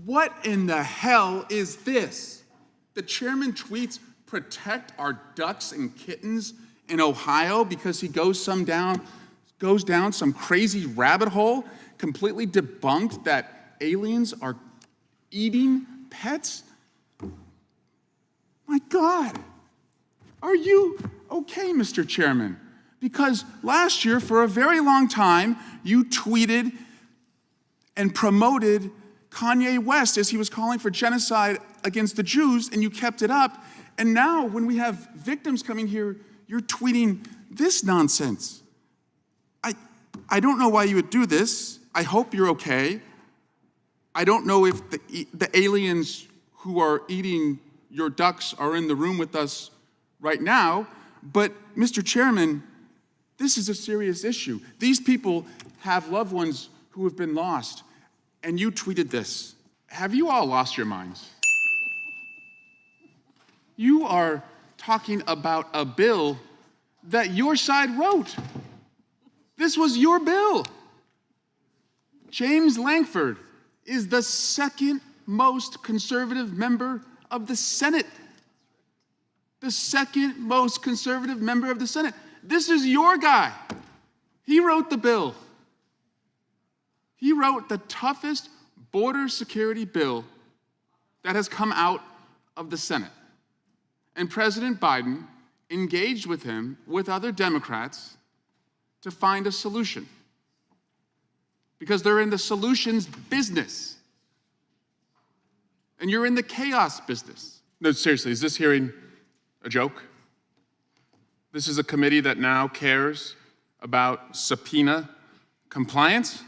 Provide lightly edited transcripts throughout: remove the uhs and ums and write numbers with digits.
What in the hell is this? The chairman tweets, "Protect our ducks and kittens in Ohio," because he goes down some crazy rabbit hole, completely debunked that aliens are eating pets. My God, are you okay, Mr. Chairman? Because last year, for a very long time, you tweeted and promoted Kanye West as he was calling for genocide against the Jews, and you kept it up. And now, when we have victims coming here, you're tweeting this nonsense. I don't know why you would do this. I hope you're okay. I don't know if the aliens who are eating your ducks are in the room with us right now, but Mr. Chairman, this is a serious issue. These people have loved ones who have been lost, and you tweeted this. Have you all lost your minds? You are talking about a bill that your side wrote. This was your bill. James Lankford is the second most conservative member of the Senate. The second most conservative member of the Senate. This is your guy. He wrote the bill. He wrote the toughest border security bill that has come out of the Senate. And President Biden engaged with him, with other Democrats, to find a solution. Because they're in the solutions business. And you're in the chaos business. No, seriously, is this hearing a joke? This is a committee that now cares about subpoena compliance,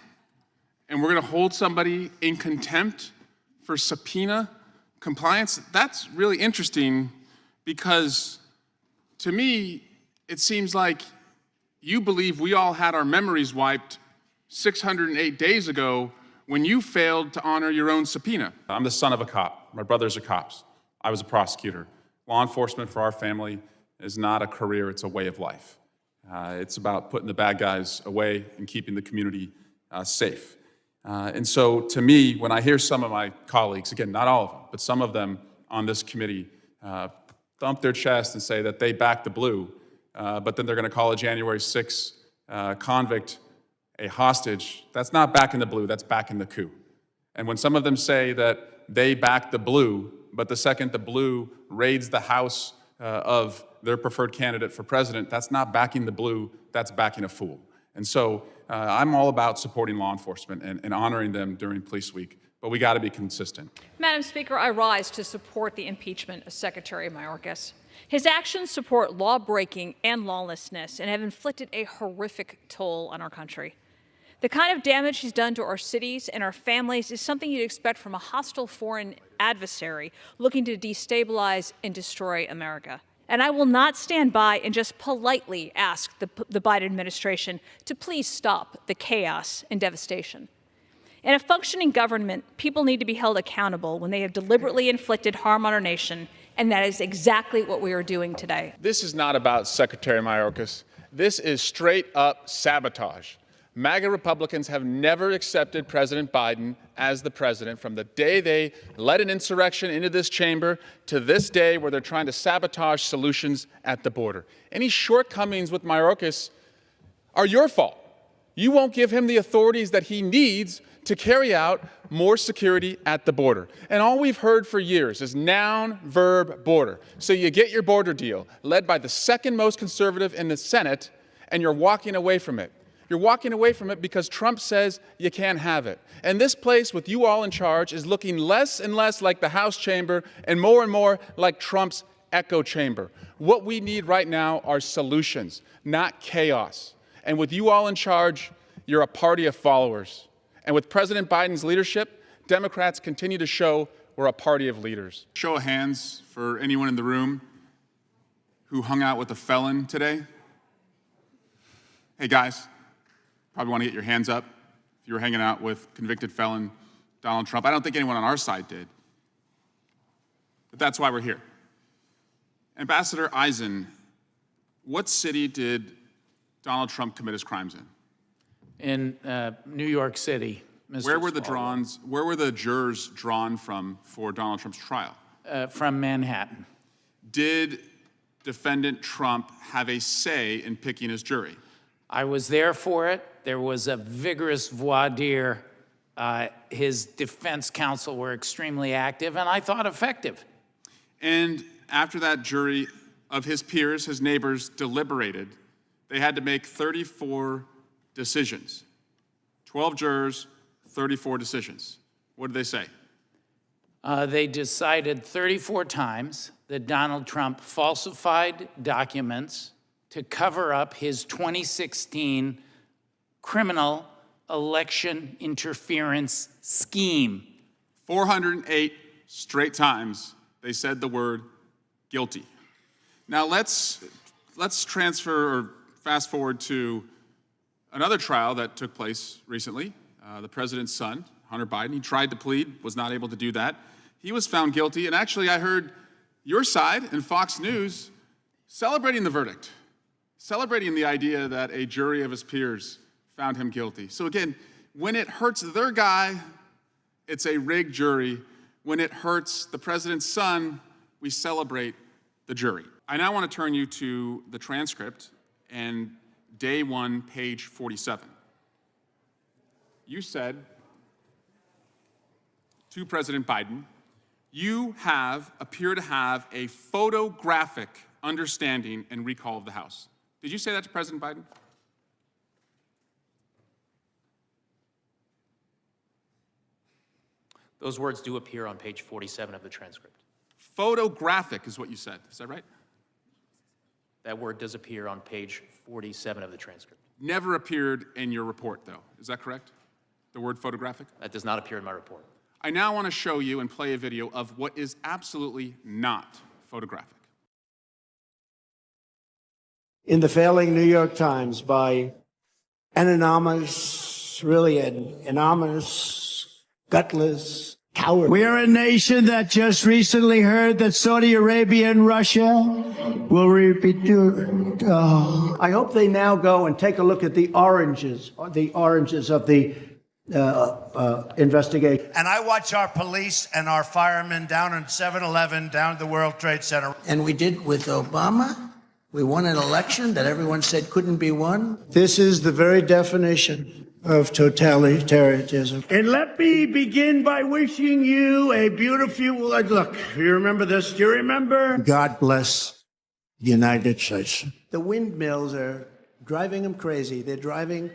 and we're going to hold somebody in contempt for subpoena compliance? That's really interesting, because to me, it seems like you believe we all had our memories wiped 608 days ago when you failed to honor your own subpoena. I'm the son of a cop. My brothers are cops. I was a prosecutor. Law enforcement for our family is not a career, it's a way of life. It's about putting the bad guys away and keeping the community safe. And so to me, when I hear some of my colleagues, again, not all of them, but some of them on this committee thump their chest and say that they back the blue, but then they're going to call a January 6th convict a hostage, that's not back in the blue, that's back in the coup. And when some of them say that they back the blue, but the second the blue raids the house of their preferred candidate for president, that's not backing the blue, that's backing a fool. And so I'm all about supporting law enforcement and honoring them during Police Week, but we got to be consistent. Madam Speaker, I rise to support the impeachment of Secretary Mayorkas. His actions support law-breaking and lawlessness and have inflicted a horrific toll on our country. The kind of damage he's done to our cities and our families is something you'd expect from a hostile foreign adversary looking to destabilize and destroy America. And I will not stand by and just politely ask the Biden administration to please stop the chaos and devastation. In a functioning government, people need to be held accountable when they have deliberately inflicted harm on our nation, and that is exactly what we are doing today. This is not about Secretary Mayorkas. This is straight-up sabotage. MAGA Republicans have never accepted President Biden as the president from the day they led an insurrection into this chamber to this day where they're trying to sabotage solutions at the border. Any shortcomings with Mayorkas are your fault. You won't give him the authorities that he needs to carry out more security at the border. And all we've heard for years is noun, verb, border. So you get your border deal, led by the second most conservative in the Senate, and you're walking away from it. You're walking away from it because Trump says you can't have it. And this place, with you all in charge, is looking less and less like the House chamber and more like Trump's echo chamber. What we need right now are solutions, not chaos. And with you all in charge, you're a party of followers. And with President Biden's leadership, Democrats continue to show we're a party of leaders. Show of hands for anyone in the room who hung out with a felon today. Hey guys. Probably want to get your hands up if you were hanging out with convicted felon Donald Trump. I don't think anyone on our side did. But that's why we're here. Ambassador Eisen, what city did Donald Trump commit his crimes in? In New York City. Mr. Where were the Swalwell. where were the jurors drawn from for Donald Trump's trial? From Manhattan. Did defendant Trump have a say in picking his jury? I was there for it. There was a vigorous voir dire. His defense counsel were extremely active and I thought effective. And after that jury of his peers, his neighbors, deliberated, they had to make 34 decisions. 12 jurors, 34 decisions. What did they say? They decided 34 times that Donald Trump falsified documents to cover up his 2016 criminal election interference scheme. 408 straight times they said the word guilty. Now let's transfer or fast forward to another trial that took place recently. The president's son, Hunter Biden, he tried to plead, was not able to do that. He was found guilty, and actually I heard your side in Fox News celebrating the verdict, celebrating the idea that a jury of his peers found him guilty. So again, when it hurts their guy, it's a rigged jury. When it hurts the president's son, we celebrate the jury. I now want to turn you to the transcript and day 1, page 47. You said to President Biden, you appear to have a photographic understanding and recall of the House. Did you say that to President Biden? Those words do appear on page 47 of the transcript. Photographic is what you said. Is that right? That word does appear on page 47 of the transcript. Never appeared in your report, though. Is that correct? The word photographic? That does not appear in my report. I now want to show you and play a video of what is absolutely not photographic. In the failing New York Times by an anonymous, gutless coward. We are a nation that just recently heard that Saudi Arabia and Russia will repeat. I hope they now go and take a look at the oranges of the investigation. And I watch our police and our firemen down in 7-Eleven, down at the World Trade Center. And we did with Obama. We won an election that everyone said couldn't be won. This is the very definition of totalitarianism. And let me begin by wishing you a beautiful, look, you remember this? Do you remember? God bless the United States. The windmills are driving them crazy. They're driving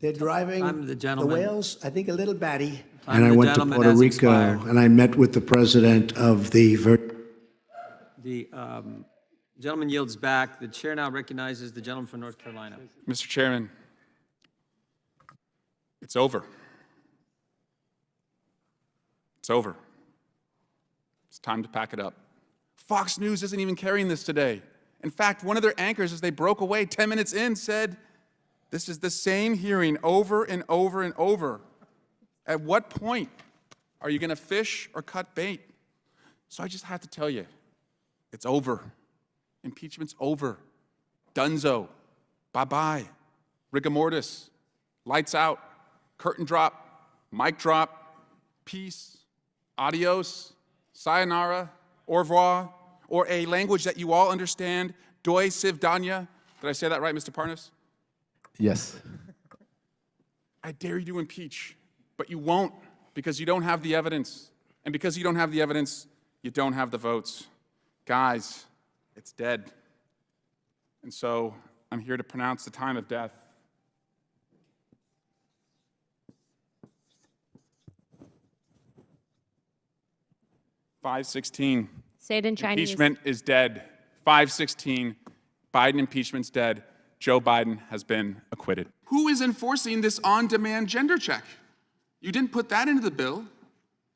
I'm the gentleman. the whales, I think, a little batty. I'm And I the went to gentleman Puerto as Rico, expired. and I met with the president of the The gentleman yields back. The chair now recognizes the gentleman from North Carolina. Mr. Chairman, it's over. It's over. It's time to pack it up. Fox News isn't even carrying this today. In fact, one of their anchors, as they broke away 10 minutes in, said, this is the same hearing over and over and over. At what point are you going to fish or cut bait? So I just have to tell you, it's over. Impeachment's over. Dunzo. Bye-bye. Rigor mortis. Lights out. Curtain drop. Mic drop. Peace. Adios. Sayonara. Au revoir. Or a language that you all understand. Doi sivdanya. Did I say that right, Mr. Parnas? Yes. I dare you to impeach, but you won't because you don't have the evidence. And because you don't have the evidence, you don't have the votes. Guys, it's dead. And so I'm here to pronounce the time of death. "516. Say it in Chinese. Impeachment is dead. 516. Biden impeachment's dead. Joe Biden has been acquitted." Who is enforcing this on-demand gender check? You didn't put that into the bill.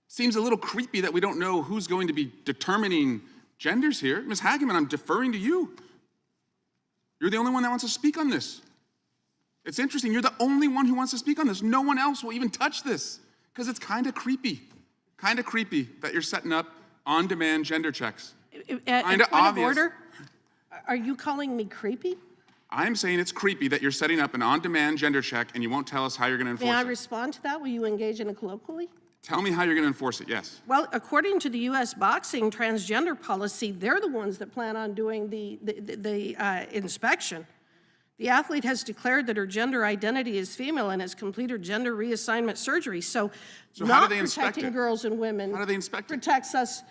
Seems a little creepy that we don't know who's going to be determining genders here. Ms. Hageman, I'm deferring to you. You're the only one that wants to speak on this. It's interesting, you're the only one who wants to speak on this. No one else will even touch this because it's kind of creepy that you're setting up on-demand gender checks. Point of order? Are you calling me creepy? I'm saying it's creepy that you're setting up an on-demand gender check and you won't tell us how you're going to enforce May I it. respond to that? Will you engage in a colloquially? Tell me how you're going to enforce it, yes. Well, according to the U.S. boxing transgender policy, they're the ones that plan on doing the inspection. The athlete has declared that her gender identity is female and has completed gender reassignment surgery. So how not do they inspect protecting it? girls and women How do they inspect it? protects us.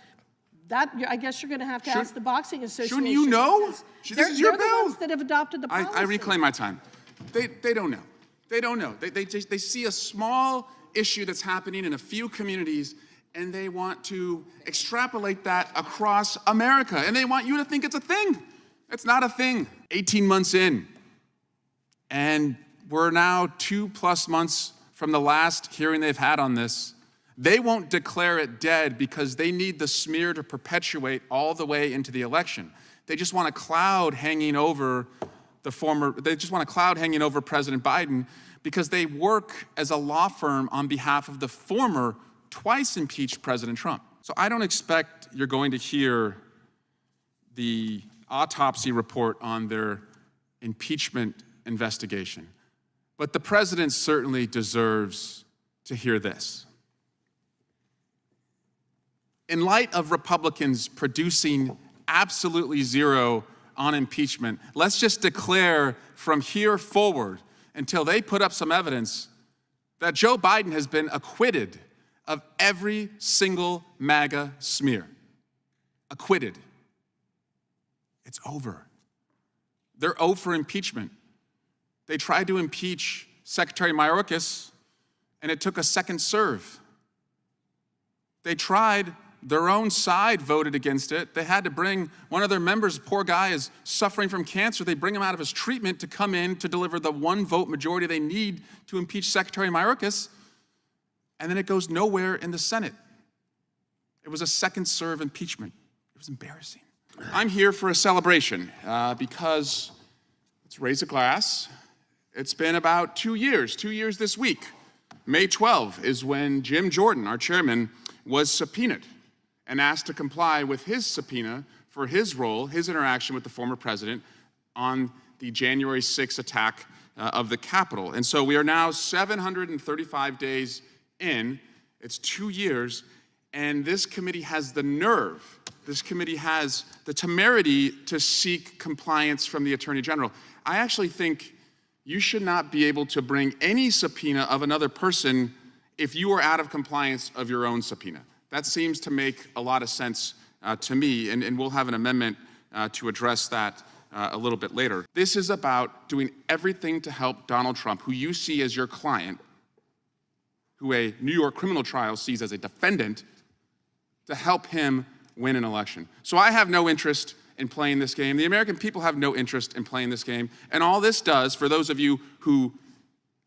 That, I guess you're going to have to ask the Boxing Association. Shouldn't you know? because This is your they're bill. the ones that have adopted the policy. I reclaim my time. They don't know. They don't know. They see a small issue that's happening in a few communities, and they want to extrapolate that across America, and they want you to think it's a thing. It's not a thing. 18 months in, and we're now 2+ months from the last hearing they've had on this. They won't declare it dead because they need the smear to perpetuate all the way into the election. They just want a cloud hanging over President Biden because they work as a law firm on behalf of the former twice impeached President Trump. So I don't expect you're going to hear the autopsy report on their impeachment investigation. But the president certainly deserves to hear this. In light of Republicans producing absolutely zero on impeachment, let's just declare from here forward until they put up some evidence that Joe Biden has been acquitted of every single MAGA smear. Acquitted. It's over. They're 0 for impeachment. They tried to impeach Secretary Mayorkas, and it took a second serve. They tried. Their own side voted against it. They had to bring one of their members, poor guy is suffering from cancer. They bring him out of his treatment to come in to deliver the 1-vote majority they need to impeach Secretary Mayorkas. And then it goes nowhere in the Senate. It was a second serve impeachment. It was embarrassing. I'm here for a celebration because let's raise a glass. It's been about 2 years this week. May 12 is when Jim Jordan, our chairman, was subpoenaed and asked to comply with his subpoena for his role, his interaction with the former president on the January 6th attack of the Capitol. And so we are now 735 days in. It's 2 years, and this committee has the nerve, this committee has the temerity to seek compliance from the Attorney General. I actually think you should not be able to bring any subpoena of another person if you are out of compliance of your own subpoena. That seems to make a lot of sense to me, and we'll have an amendment to address that a little bit later. This is about doing everything to help Donald Trump, who you see as your client, who a New York criminal trial sees as a defendant, to help him win an election. So I have no interest in playing this game. The American people have no interest in playing this game. And all this does, for those of you who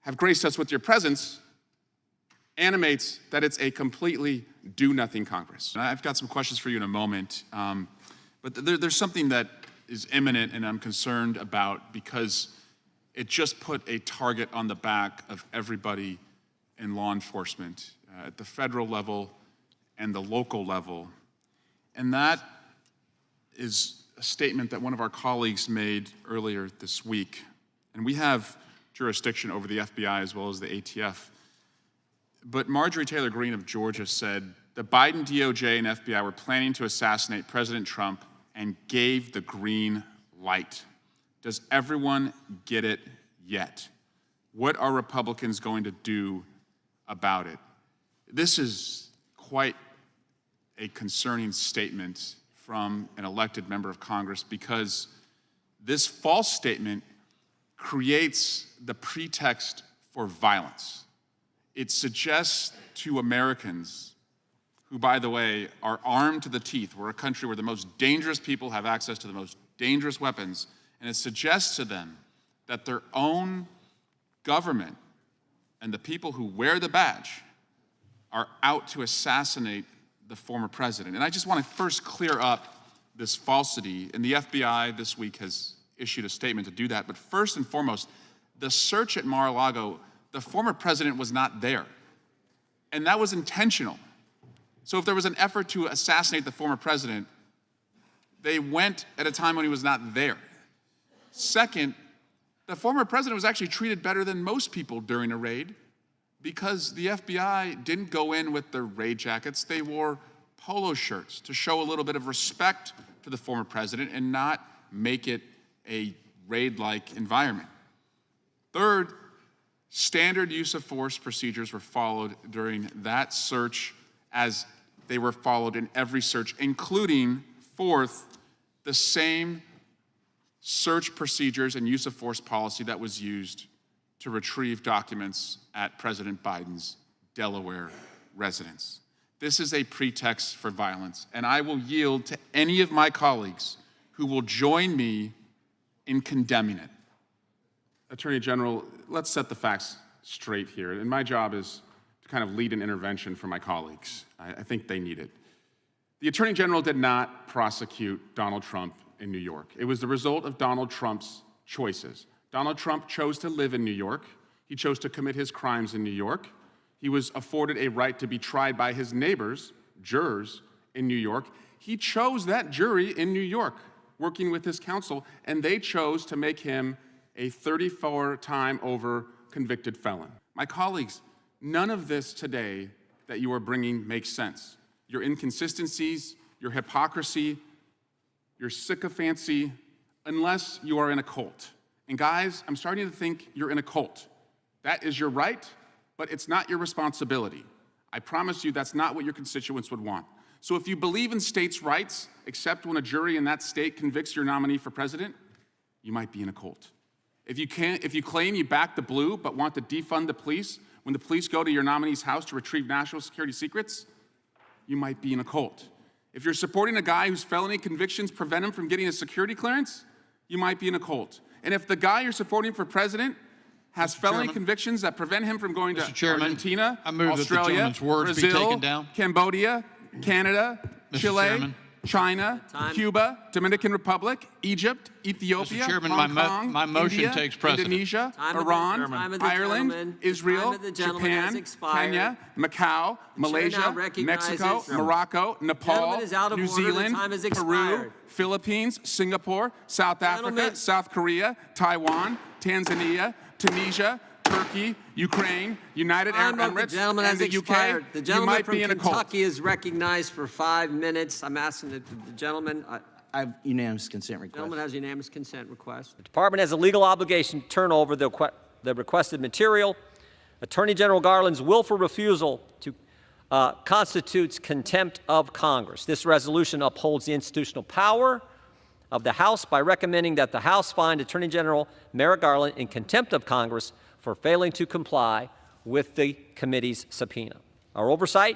have graced us with your presence, animates that it's a completely do-nothing Congress. I've got some questions for you in a moment, but there's something that is imminent and I'm concerned about because it just put a target on the back of everybody in law enforcement at the federal level and the local level. And that is a statement that one of our colleagues made earlier this week. And we have jurisdiction over the FBI as well as the ATF. But Marjorie Taylor Greene of Georgia said the Biden DOJ and FBI were planning to assassinate President Trump and gave the green light. Does everyone get it yet? What are Republicans going to do about it? This is quite a concerning statement from an elected member of Congress because this false statement creates the pretext for violence. It suggests to Americans, who, by the way, are armed to the teeth, we're a country where the most dangerous people have access to the most dangerous weapons, and it suggests to them that their own government and the people who wear the badge are out to assassinate the former president. And I just want to first clear up this falsity, and the FBI this week has issued a statement to do that, but first and foremost, the search at Mar-a-Lago, the former president was not there. And that was intentional. So if there was an effort to assassinate the former president, they went at a time when he was not there. Second, The former president was actually treated better than most people during a raid because the FBI didn't go in with their raid jackets. They wore polo shirts to show a little bit of respect to the former president and not make it a raid-like environment. Third, standard use of force procedures were followed during that search as they were followed in every search, including, fourth, the same search procedures and use of force policy that was used to retrieve documents at President Biden's Delaware residence. This is a pretext for violence, and I will yield to any of my colleagues who will join me in condemning it. Attorney General, let's set the facts straight here. And my job is to kind of lead an intervention for my colleagues. I think they need it. The Attorney General did not prosecute Donald Trump in New York. It was the result of Donald Trump's choices. Donald Trump chose to live in New York. He chose to commit his crimes in New York. He was afforded a right to be tried by his neighbors, jurors, in New York. He chose that jury in New York, working with his counsel, and they chose to make him a 34-time over convicted felon. My colleagues, none of this today that you are bringing makes sense. Your inconsistencies, your hypocrisy, your sycophancy, unless you are in a cult. And guys, I'm starting to think you're in a cult. That is your right, but it's not your responsibility. I promise you that's not what your constituents would want. So if you believe in states' rights, except when a jury in that state convicts your nominee for president, you might be in a cult. If you claim you back the blue but want to defund the police when the police go to your nominee's house to retrieve national security secrets, you might be in a cult. If you're supporting a guy whose felony convictions prevent him from getting a security clearance, you might be in a cult. And if the guy you're supporting for president has felony convictions that prevent him from going to Argentina, Australia, Brazil, Cambodia, Canada, Chile, China, Cuba, Dominican Republic, Egypt, Ethiopia, Hong Kong, my motion India, takes precedent. Indonesia, Iran, Ireland, Israel, Japan, Kenya, Macau, Malaysia, Mexico, Morocco, Nepal, New Zealand, Peru, Philippines, Singapore, South Africa, South Korea, Taiwan, Tanzania, Tunisia, Turkey, Ukraine, United Arab Emirates, and the UK. The You gentleman might from be in a cult. Kentucky is recognized for 5 minutes. I'm asking that the gentleman, I have unanimous consent request. gentleman has unanimous consent request. The department has a legal obligation to turn over the requested material. Attorney General Garland's willful refusal to constitutes contempt of Congress. This resolution upholds the institutional power of the House by recommending that the House find Attorney General Merrick Garland in contempt of Congress for failing to comply with the committee's subpoena. Our oversight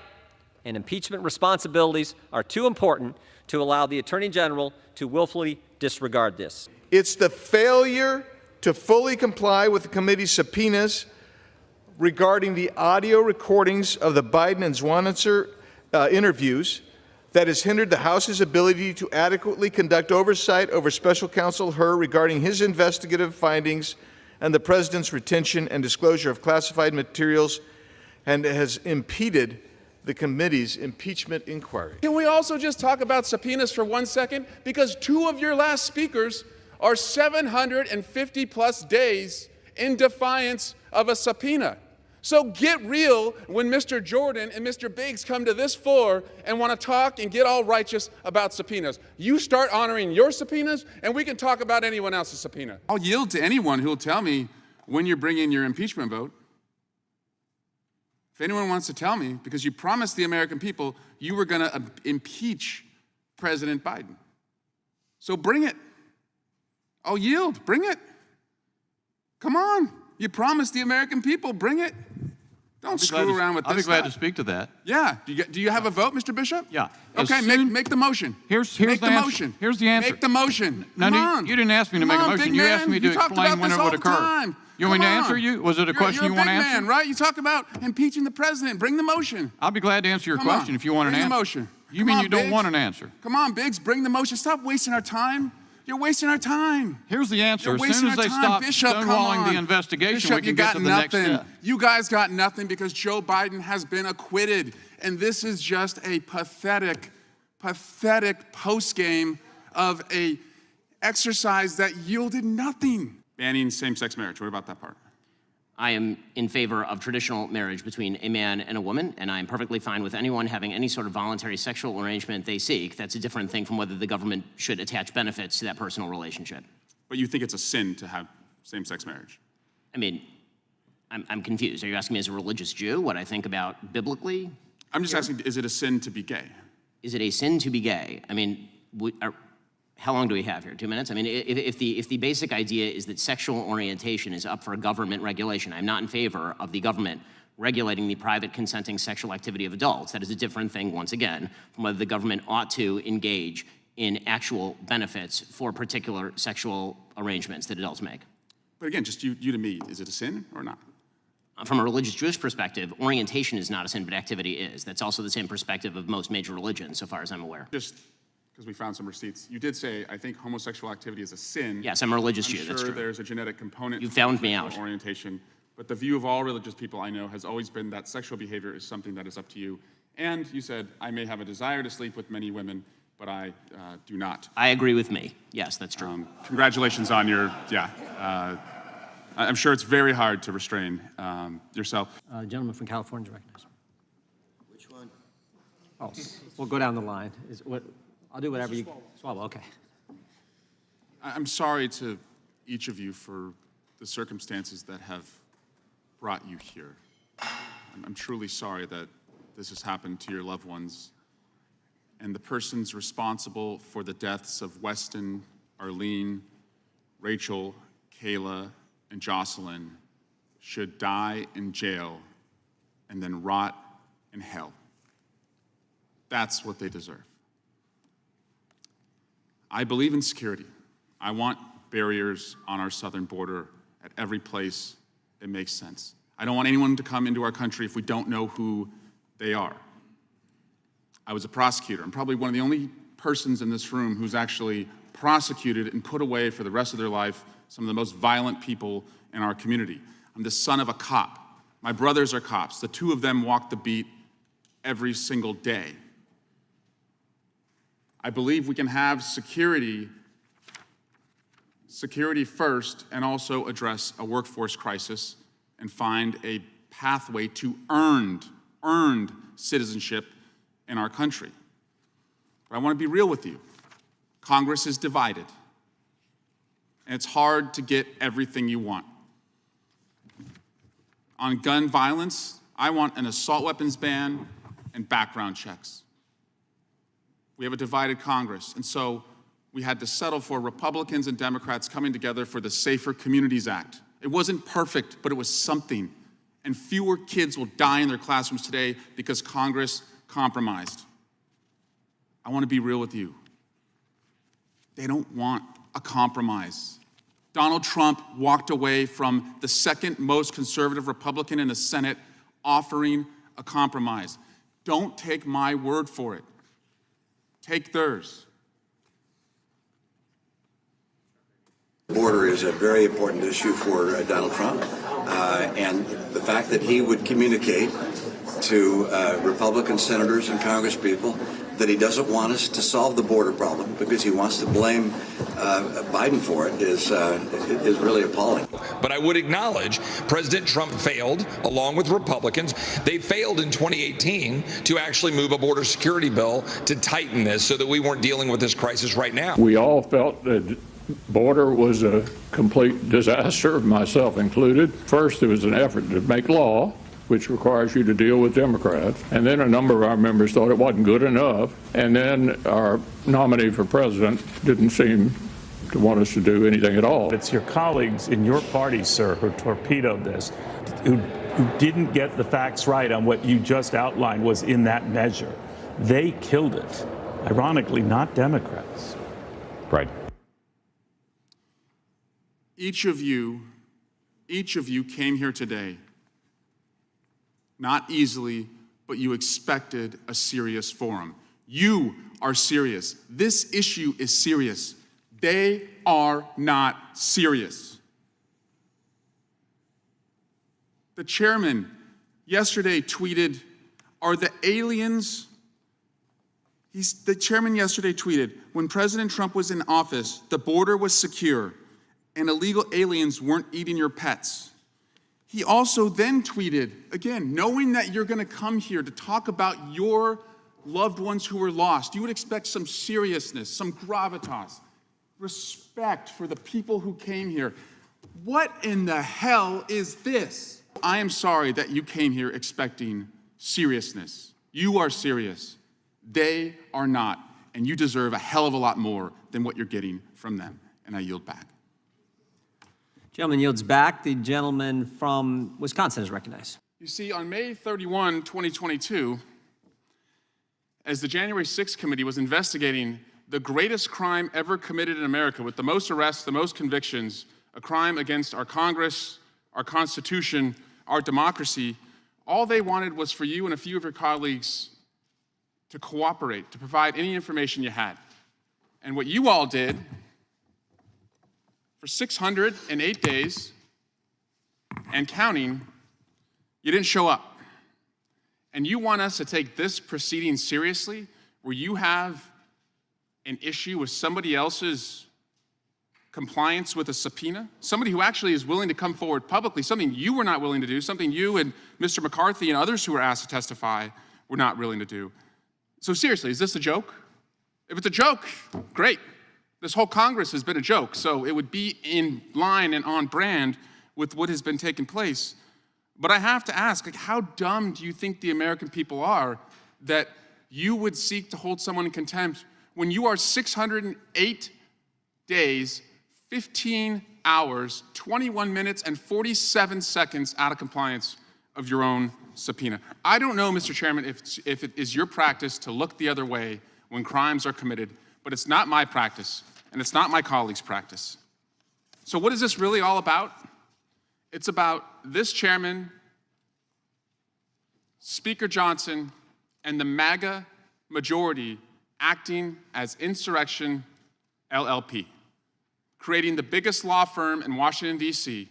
and impeachment responsibilities are too important to allow the Attorney General to willfully disregard this. It's the failure to fully comply with the committee's subpoenas regarding the audio recordings of the Biden and Swalwell interviews that has hindered the House's ability to adequately conduct oversight over Special Counsel Hur regarding his investigative findings and the President's retention and disclosure of classified materials, and has impeded the committee's impeachment inquiry. Can we also just talk about subpoenas for 1 second? Because 2 of your last speakers are 750 plus days in defiance of a subpoena. So get real when Mr. Jordan and Mr. Biggs come to this floor and want to talk and get all righteous about subpoenas. You start honoring your subpoenas, and we can talk about anyone else's subpoena. I'll yield to anyone who will tell me when you're bringing your impeachment vote. If anyone wants to tell me, because you promised the American people you were going to impeach President Biden. So bring it. I'll yield. Bring it. Come on. You promised the American people. Bring it. Don't screw around with this I'll be glad stuff. to speak to that. Yeah. Do you have a vote, Mr. Bishop? Yeah. Okay, make the motion. Here's make the the answer. motion. Here's the answer. Make the motion. No, Come on. you didn't ask me to make a motion. You asked me to explain when it would occur. You want me to answer you? Was it a question you want to answer? You're a big man, right? You talk about impeaching the president. Bring the motion. I'll be glad to answer your question if you want an answer. Bring the motion. You mean you don't want an answer? Come on, Biggs, bring the motion. Stop wasting our time. You're wasting our time. Here's the answer. You're As soon as they stop Bishop, stonewalling the investigation, Bishop, we can get to the next step. You guys got nothing because Joe Biden has been acquitted. And this is just a pathetic postgame of a exercise that yielded nothing. banning same-sex marriage. What about that part? I am in favor of traditional marriage between a man and a woman, and I'm perfectly fine with anyone having any sort of voluntary sexual arrangement they seek. That's a different thing from whether the government should attach benefits to that personal relationship. But you think it's a sin to have same-sex marriage? I mean, I'm confused. Are you asking me as a religious Jew what I think about biblically? I'm just asking, is it a sin to be gay? Is it a sin to be gay? I mean, how long do we have here? 2 minutes? I mean, if the basic idea is that sexual orientation is up for government regulation, I'm not in favor of the government regulating the private consenting sexual activity of adults. That is a different thing, once again, from whether the government ought to engage in actual benefits for particular sexual arrangements that adults make. But again, just you to me, is it a sin or not? From a religious Jewish perspective, orientation is not a sin, but activity is. That's also the same perspective of most major religions, so far as I'm aware. Just because we found some receipts. You did say, I think homosexual activity is a sin. Yes, I'm a religious Jew, that's sure true. There's a genetic component. You found me out. Orientation. But the view of all religious people I know has always been that sexual behavior is something that is up to you. And you said, I may have a desire to sleep with many women, but I do not. I agree with me. Yes, that's true. Congratulations on your, I'm sure it's very hard to restrain yourself. Gentleman from California is recognized. Which one? Oh, we'll go down the line. I'll do whatever you... Swalwell, okay. I'm sorry to each of you for the circumstances that have brought you here. I'm truly sorry that this has happened to your loved ones. And the persons responsible for the deaths of Weston, Arlene, Rachel, Kayla, and Jocelyn should die in jail and then rot in hell. That's what they deserve. I believe in security. I want barriers on our southern border at every place it makes sense. I don't want anyone to come into our country if we don't know who they are. I was a prosecutor. I'm probably one of the only persons in this room who's actually prosecuted and put away for the rest of their life some of the most violent people in our community. I'm the son of a cop. My brothers are cops. The two of them walk the beat every single day. I believe we can have security first and also address a workforce crisis and find a pathway to earned citizenship in our country. But I want to be real with you. Congress is divided, and it's hard to get everything you want. On gun violence, I want an assault weapons ban and background checks. We have a divided Congress, and so we had to settle for Republicans and Democrats coming together for the Safer Communities Act. It wasn't perfect, but it was something. And fewer kids will die in their classrooms today because Congress compromised. I want to be real with you. They don't want a compromise. Donald Trump walked away from the second most conservative Republican in the Senate offering a compromise. Don't take my word for it. Take theirs. The border is a very important issue for Donald Trump, and the fact that he would communicate to Republican senators and congresspeople that he doesn't want us to solve the border problem because he wants to blame Biden for it is really appalling. But I would acknowledge President Trump failed, along with Republicans. They failed in 2018 to actually move a border security bill to tighten this so that we weren't dealing with this crisis right now. We all felt that border was a complete disaster, myself included. First, there was an effort to make law, which requires you to deal with Democrats. And then a number of our members thought it wasn't good enough. And then our nominee for president didn't seem to want us to do anything at all. It's your colleagues in your party, sir, who torpedoed this, who didn't get the facts right on what you just outlined was in that measure. They killed it. Ironically, not Democrats. Right. Each of you came here today, not easily, but you expected a serious forum. You are serious. This issue is serious. They are not serious. The chairman yesterday tweeted, are the aliens, the chairman yesterday tweeted, when President Trump was in office, the border was secure. and illegal aliens weren't eating your pets. He also then tweeted, again, knowing that you're going to come here to talk about your loved ones who were lost, you would expect some seriousness, some gravitas, respect for the people who came here. What in the hell is this? I am sorry that you came here expecting seriousness. You are serious. They are not. And you deserve a hell of a lot more than what you're getting from them. And I yield back. Gentleman yields back. The gentleman from Wisconsin is recognized. You see, on May 31, 2022, as the January 6th committee was investigating the greatest crime ever committed in America, with the most arrests, the most convictions, a crime against our Congress, our Constitution, our democracy, all they wanted was for you and a few of your colleagues to cooperate, to provide any information you had. And what you all did, for 608 days and counting, you didn't show up. And you want us to take this proceeding seriously, where you have an issue with somebody else's compliance with a subpoena, somebody who actually is willing to come forward publicly, something you were not willing to do, something you and Mr. McCarthy and others who were asked to testify were not willing to do. So seriously, is this a joke? If it's a joke, great. This whole Congress has been a joke, so it would be in line and on brand with what has been taking place. But I have to ask, like, how dumb do you think the American people are that you would seek to hold someone in contempt when you are 608 days, 15 hours, 21 minutes, and 47 seconds out of compliance of your own subpoena? I don't know, Mr. Chairman, if it is your practice to look the other way when crimes are committed, but it's not my practice, and it's not my colleagues' practice. So what is this really all about? It's about this chairman, Speaker Johnson, and the MAGA majority acting as Insurrection LLP, creating the biggest law firm in Washington, D.C.,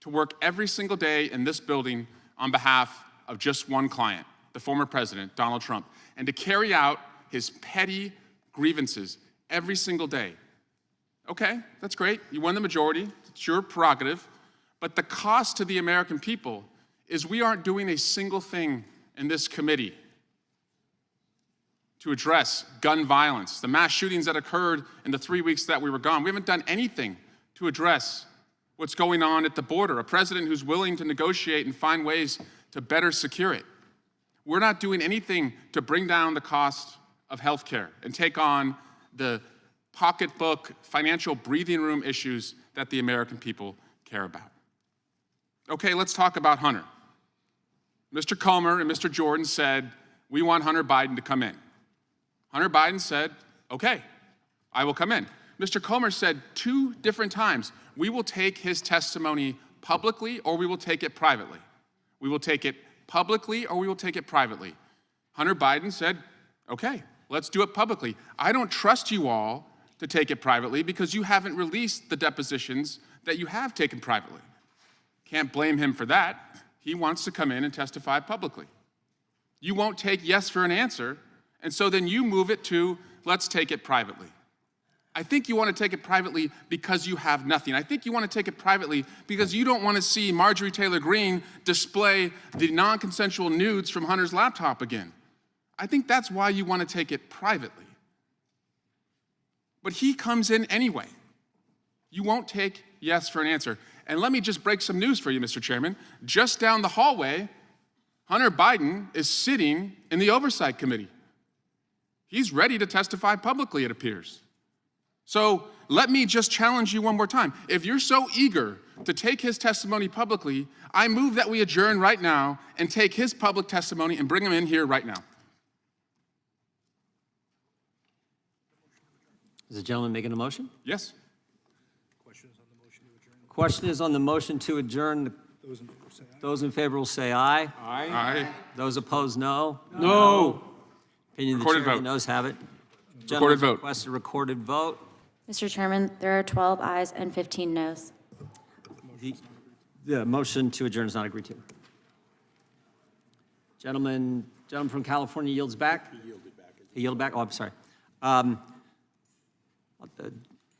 to work every single day in this building on behalf of just one client, the former president, Donald Trump, and to carry out his petty grievances every single day. Okay, that's great. You won the majority. It's your prerogative. But the cost to the American people is we aren't doing a single thing in this committee to address gun violence, the mass shootings that occurred in the 3 weeks that we were gone. We haven't done anything to address what's going on at the border, a president who's willing to negotiate and find ways to better secure it. We're not doing anything to bring down the cost of health care and take on the pocketbook, financial breathing room issues that the American people care about. Okay, let's talk about Hunter. Mr. Comer and Mr. Jordan said, we want Hunter Biden to come in. Hunter Biden said, okay, I will come in. Mr. Comer said 2 different times, we will take his testimony publicly or we will take it privately. We will take it publicly or we will take it privately. Hunter Biden said, okay, let's do it publicly. I don't trust you all to take it privately because you haven't released the depositions that you have taken privately. Can't blame him for that. He wants to come in and testify publicly. You won't take yes for an answer, and so then you move it to let's take it privately. I think you want to take it privately because you have nothing. I think you want to take it privately because you don't want to see Marjorie Taylor Greene display the non-consensual nudes from Hunter's laptop again. I think that's why you want to take it privately. But he comes in anyway. You won't take yes for an answer. And let me just break some news for you, Mr. Chairman. Just down the hallway, Hunter Biden is sitting in the Oversight Committee. He's ready to testify publicly, it appears. So let me just challenge you one more time. If you're so eager to take his testimony publicly, I move that we adjourn right now and take his public testimony and bring him in here right now. Is the gentleman making a motion? Yes. Question is on the motion to adjourn. Those in favor will say aye. Aye. Aye. Those opposed, no. No. Opinion of the Recorded chair, vote. the noes have it. Recorded vote. Request a recorded vote. Mr. Chairman, there are 12 ayes and 15 noes. The motion to adjourn is not agreed to. Gentleman from California yields back. He yielded back. Oh, I'm sorry. The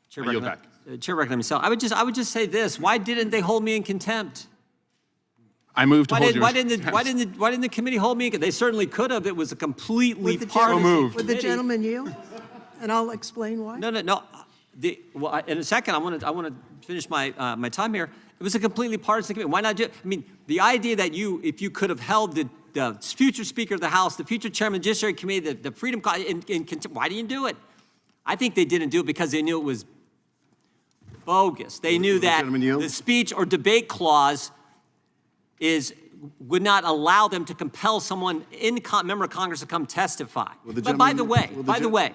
chair I yield recommend- back. Chair recognizes himself. I would just say this: why didn't they hold me in contempt? I move to hold you. Why didn't the committee hold me? They certainly could have. It was a completely partisan moved. Would the gentleman yield? And I'll explain why. No. In a second, I want to finish my my time here. It was a completely partisan committee. Why not do it? I mean, the idea that if you could have held the future Speaker of the House, the future Chairman of the Judiciary Committee, the Freedom in contempt, why didn't you do it? I think they didn't do it because they knew it was bogus. They knew that the speech or debate clause would not allow them to compel someone member of Congress to come testify. But by the way,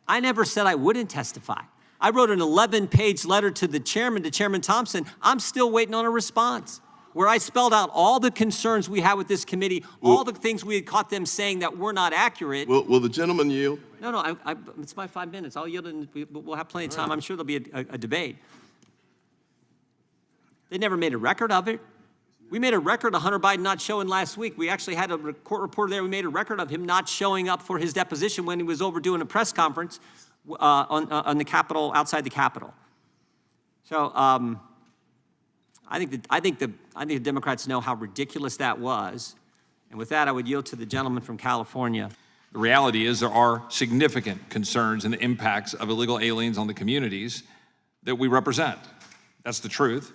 I never said I wouldn't testify. I wrote an 11-page letter to the chairman, to Chairman Thompson. I'm still waiting on a response, where I spelled out all the concerns we had with this committee, all the things we had caught them saying that were not accurate. Will the gentleman yield? No, it's my 5 minutes. I'll yield, and we'll have plenty of time. I'm sure there'll be a debate. They never made a record of it. We made a record of Hunter Biden not showing last week. We actually had a court reporter there. We made a record of him not showing up for his deposition when he was over doing a press conference on the Capitol, outside the Capitol. So I think the Democrats know how ridiculous that was. And with that, I would yield to the gentleman from California. The reality is there are significant concerns and the impacts of illegal aliens on the communities that we represent. That's the truth.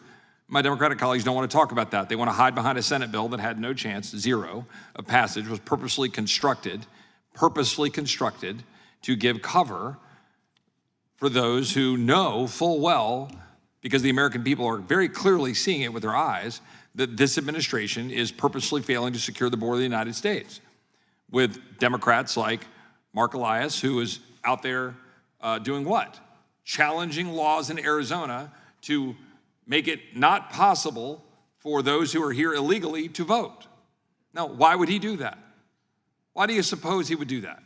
My Democratic colleagues don't want to talk about that. They want to hide behind a Senate bill that had no chance, zero, of passage, was purposely constructed to give cover for those who know full well, because the American people are very clearly seeing it with their eyes, that this administration is purposely failing to secure the border of the United States. With Democrats like Mark Elias, who is out there doing what? Challenging laws in Arizona to make it not possible for those who are here illegally to vote. Now, why would he do that? Why do you suppose he would do that?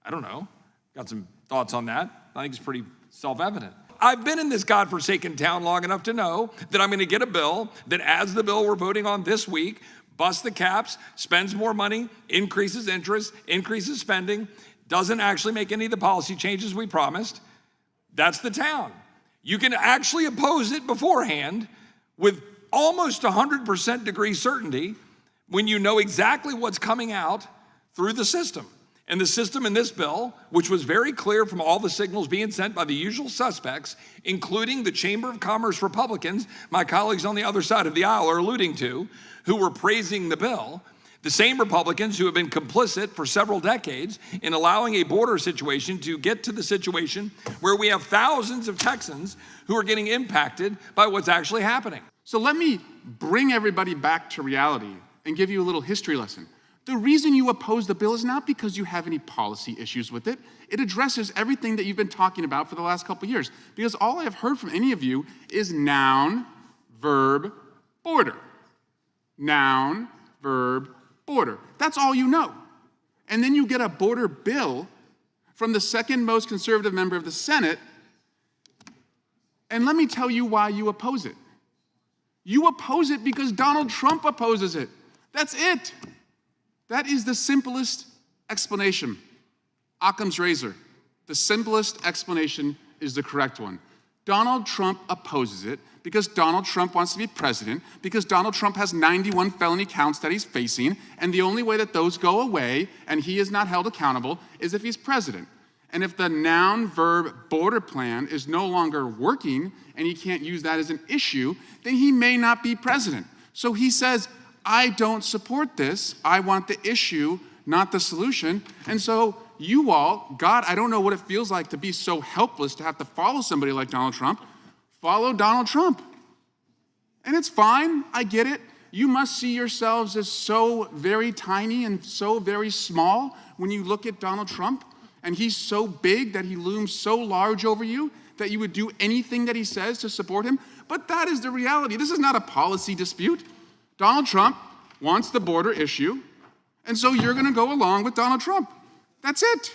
I don't know. Got some thoughts on that. I think it's pretty self-evident. I've been in this godforsaken town long enough to know that I'm going to get a bill that, as the bill we're voting on this week, busts the caps, spends more money, increases interest, increases spending, doesn't actually make any of the policy changes we promised. That's the town. You can actually oppose it beforehand with almost 100% degree certainty when you know exactly what's coming out through the system. And the system in this bill, which was very clear from all the signals being sent by the usual suspects, including the Chamber of Commerce Republicans, my colleagues on the other side of the aisle are alluding to, who were praising the bill, the same Republicans who have been complicit for several decades in allowing a border situation to get to the situation where we have thousands of Texans who are getting impacted by what's actually happening. So let me bring everybody back to reality and give you a little history lesson. The reason you oppose the bill is not because you have any policy issues with it. It addresses everything that you've been talking about for the last couple of years. Because all I have heard from any of you is noun, verb, border. Noun, verb, border. That's all you know. And then you get a border bill from the second most conservative member of the Senate, and let me tell you why you oppose it. You oppose it because Donald Trump opposes it. That's it. That is the simplest explanation. Occam's razor. The simplest explanation is the correct one. Donald Trump opposes it because Donald Trump wants to be president, because Donald Trump has 91 felony counts that he's facing, and the only way that those go away and he is not held accountable is if he's president. And if the noun, verb, border plan is no longer working and he can't use that as an issue, then he may not be president. So he says, I don't support this. I want the issue, not the solution. And so you all, God, I don't know what it feels like to be so helpless to have to follow somebody like Donald Trump. Follow Donald Trump. And it's fine. I get it. You must see yourselves as so very tiny and so very small when you look at Donald Trump. And he's so big that he looms so large over you that you would do anything that he says to support him. But that is the reality. This is not a policy dispute. Donald Trump wants the border issue, and so you're going to go along with Donald Trump. That's it.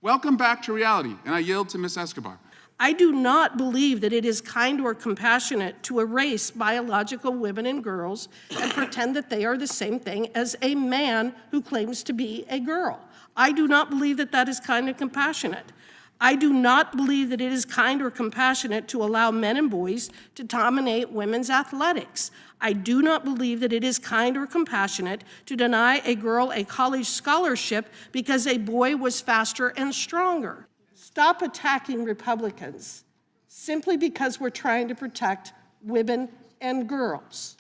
Welcome back to reality. And I yield to Ms. Escobar. I do not believe that it is kind or compassionate to erase biological women and girls and pretend that they are the same thing as a man who claims to be a girl. I do not believe that that is kind and compassionate. I do not believe that it is kind or compassionate to allow men and boys to dominate women's athletics. I do not believe that it is kind or compassionate to deny a girl a college scholarship because a boy was faster and stronger. Stop attacking Republicans simply because we're trying to protect women and girls.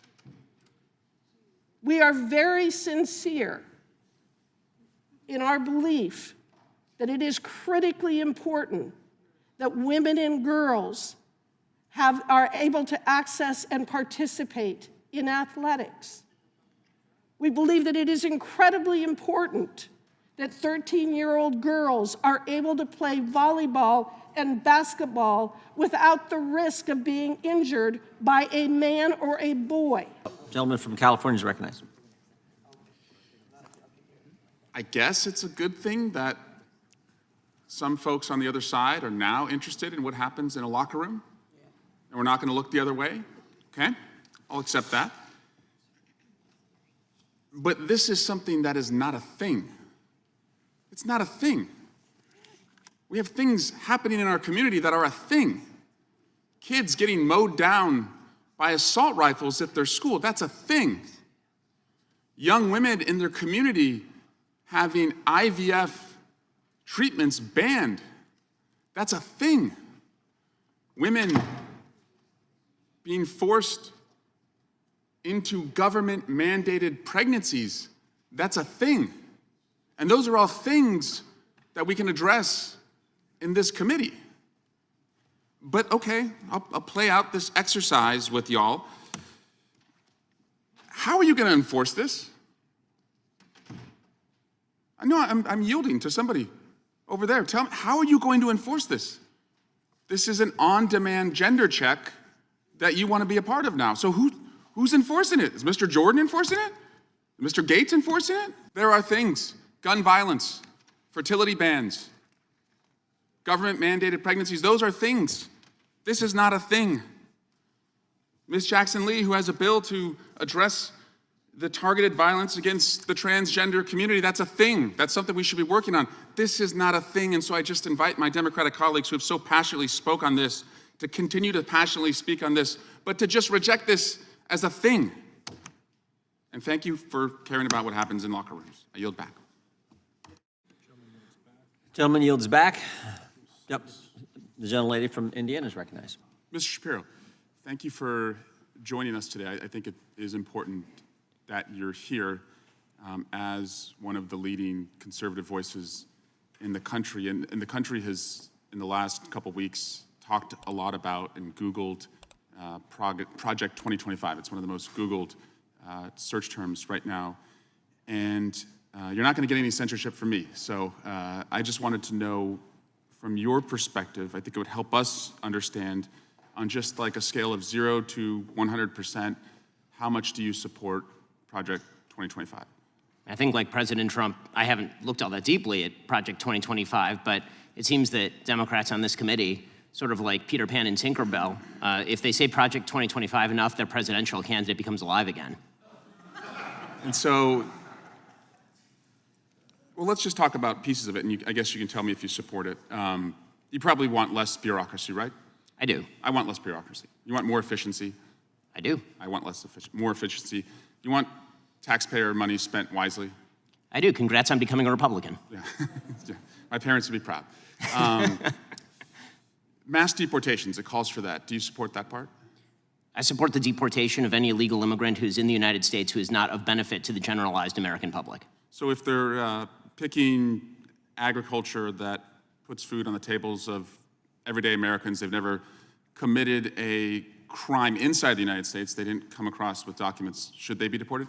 We are very sincere in our belief that it is critically important that women and girls are able to access and participate in athletics. We believe that it is incredibly important that 13-year-old girls are able to play volleyball and basketball without the risk of being injured by a man or a boy. Gentleman from California is recognized. I guess it's a good thing that some folks on the other side are now interested in what happens in a locker room, and we're not going to look the other way. Okay? I'll accept that. But this is something that is not a thing. It's not a thing. We have things happening in our community that are a thing. Kids getting mowed down by assault rifles at their school, that's a thing. Young women in their community having IVF treatments banned, that's a thing. Women being forced into government-mandated pregnancies, that's a thing. And those are all things that we can address in this committee. But okay, I'll play out this exercise with y'all. How are you going to enforce this? I know I'm yielding to somebody over there. Tell me, how are you going to enforce this? This is an on-demand gender check that you want to be a part of now. So who's enforcing it? Is Mr. Jordan enforcing it? Is Mr. Gates enforcing it? There are things, gun violence, fertility bans, government-mandated pregnancies, those are things. This is not a thing. Ms. Jackson Lee, who has a bill to address the targeted violence against the transgender community, that's a thing. That's something we should be working on. This is not a thing, and so I just invite my Democratic colleagues who have so passionately spoke on this to continue to passionately speak on this, but to just reject this as a thing. And thank you for caring about what happens in locker rooms. I yield back. Gentleman yields back. Yep. The gentlelady from Indiana is recognized. Mr. Shapiro, thank you for joining us today. I think it is important that you're here as one of the leading conservative voices in the country. And the country has, in the last couple weeks, talked a lot about and Googled Project 2025. It's one of the most Googled search terms right now. And you're not going to get any censorship from me. So I just wanted to know, from your perspective, I think it would help us understand on just like a scale of 0 to 100%, how much do you support Project 2025? I think, like President Trump, I haven't looked all that deeply at Project 2025, but it seems that Democrats on this committee, sort of like Peter Pan and Tinkerbell, if they say Project 2025 enough, their presidential candidate becomes alive again. And so, well, let's just talk about pieces of it, and I guess you can tell me if you support it. You probably want less bureaucracy, right? I do. I want less bureaucracy. You want more efficiency? I do. I want more efficiency. You want taxpayer money spent wisely? I do. Congrats on becoming a Republican. Yeah. My parents would be proud. Mass deportations, it calls for that. Do you support that part? I support the deportation of any illegal immigrant who is in the United States who is not of benefit to the generalized American public. So if they're picking agriculture that puts food on the tables of everyday Americans, they've never committed a crime inside the United States, they didn't come across with documents, should they be deported?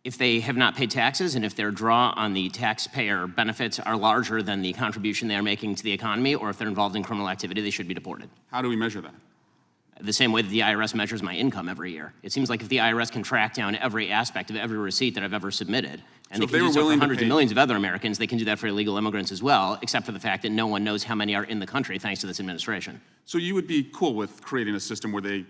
If they have not paid taxes and if their draw on the taxpayer benefits are larger than the contribution they are making to the economy, or if they're involved in criminal activity, they should be deported. How do we measure that? The same way that the IRS measures my income every year. It seems like if the IRS can track down every aspect of every receipt that I've ever submitted, and So they can if do they were so for willing to hundreds pay- of millions of other Americans, they can do that for illegal immigrants as well, except for the fact that no one knows how many are in the country thanks to this administration. So you would be cool with creating a system where they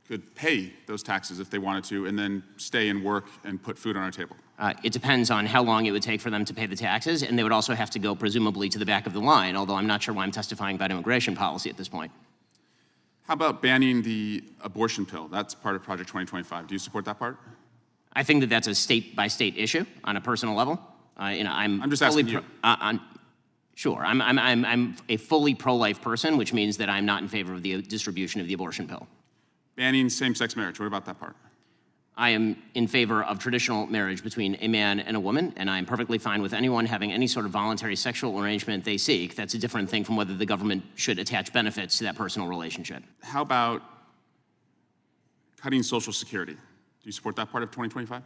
could pay those taxes if they wanted to and then stay and work and put food on our table? It depends on how long it would take for them to pay the taxes, and they would also have to go presumably to the back of the line, although I'm not sure why I'm testifying about immigration policy at this point. How about banning the abortion pill? That's part of Project 2025. Do you support that part? I think that that's a state-by-state issue on a personal level. I'm just asking you. Sure, I'm a fully pro-life person, which means that I'm not in favor of the distribution of the abortion pill. Banning same-sex marriage, what about that part? I am in favor of traditional marriage between a man and a woman, and I'm perfectly fine with anyone having any sort of voluntary sexual arrangement they seek. That's a different thing from whether the government should attach benefits to that personal relationship. How about cutting Social Security? Do you support that part of 2025?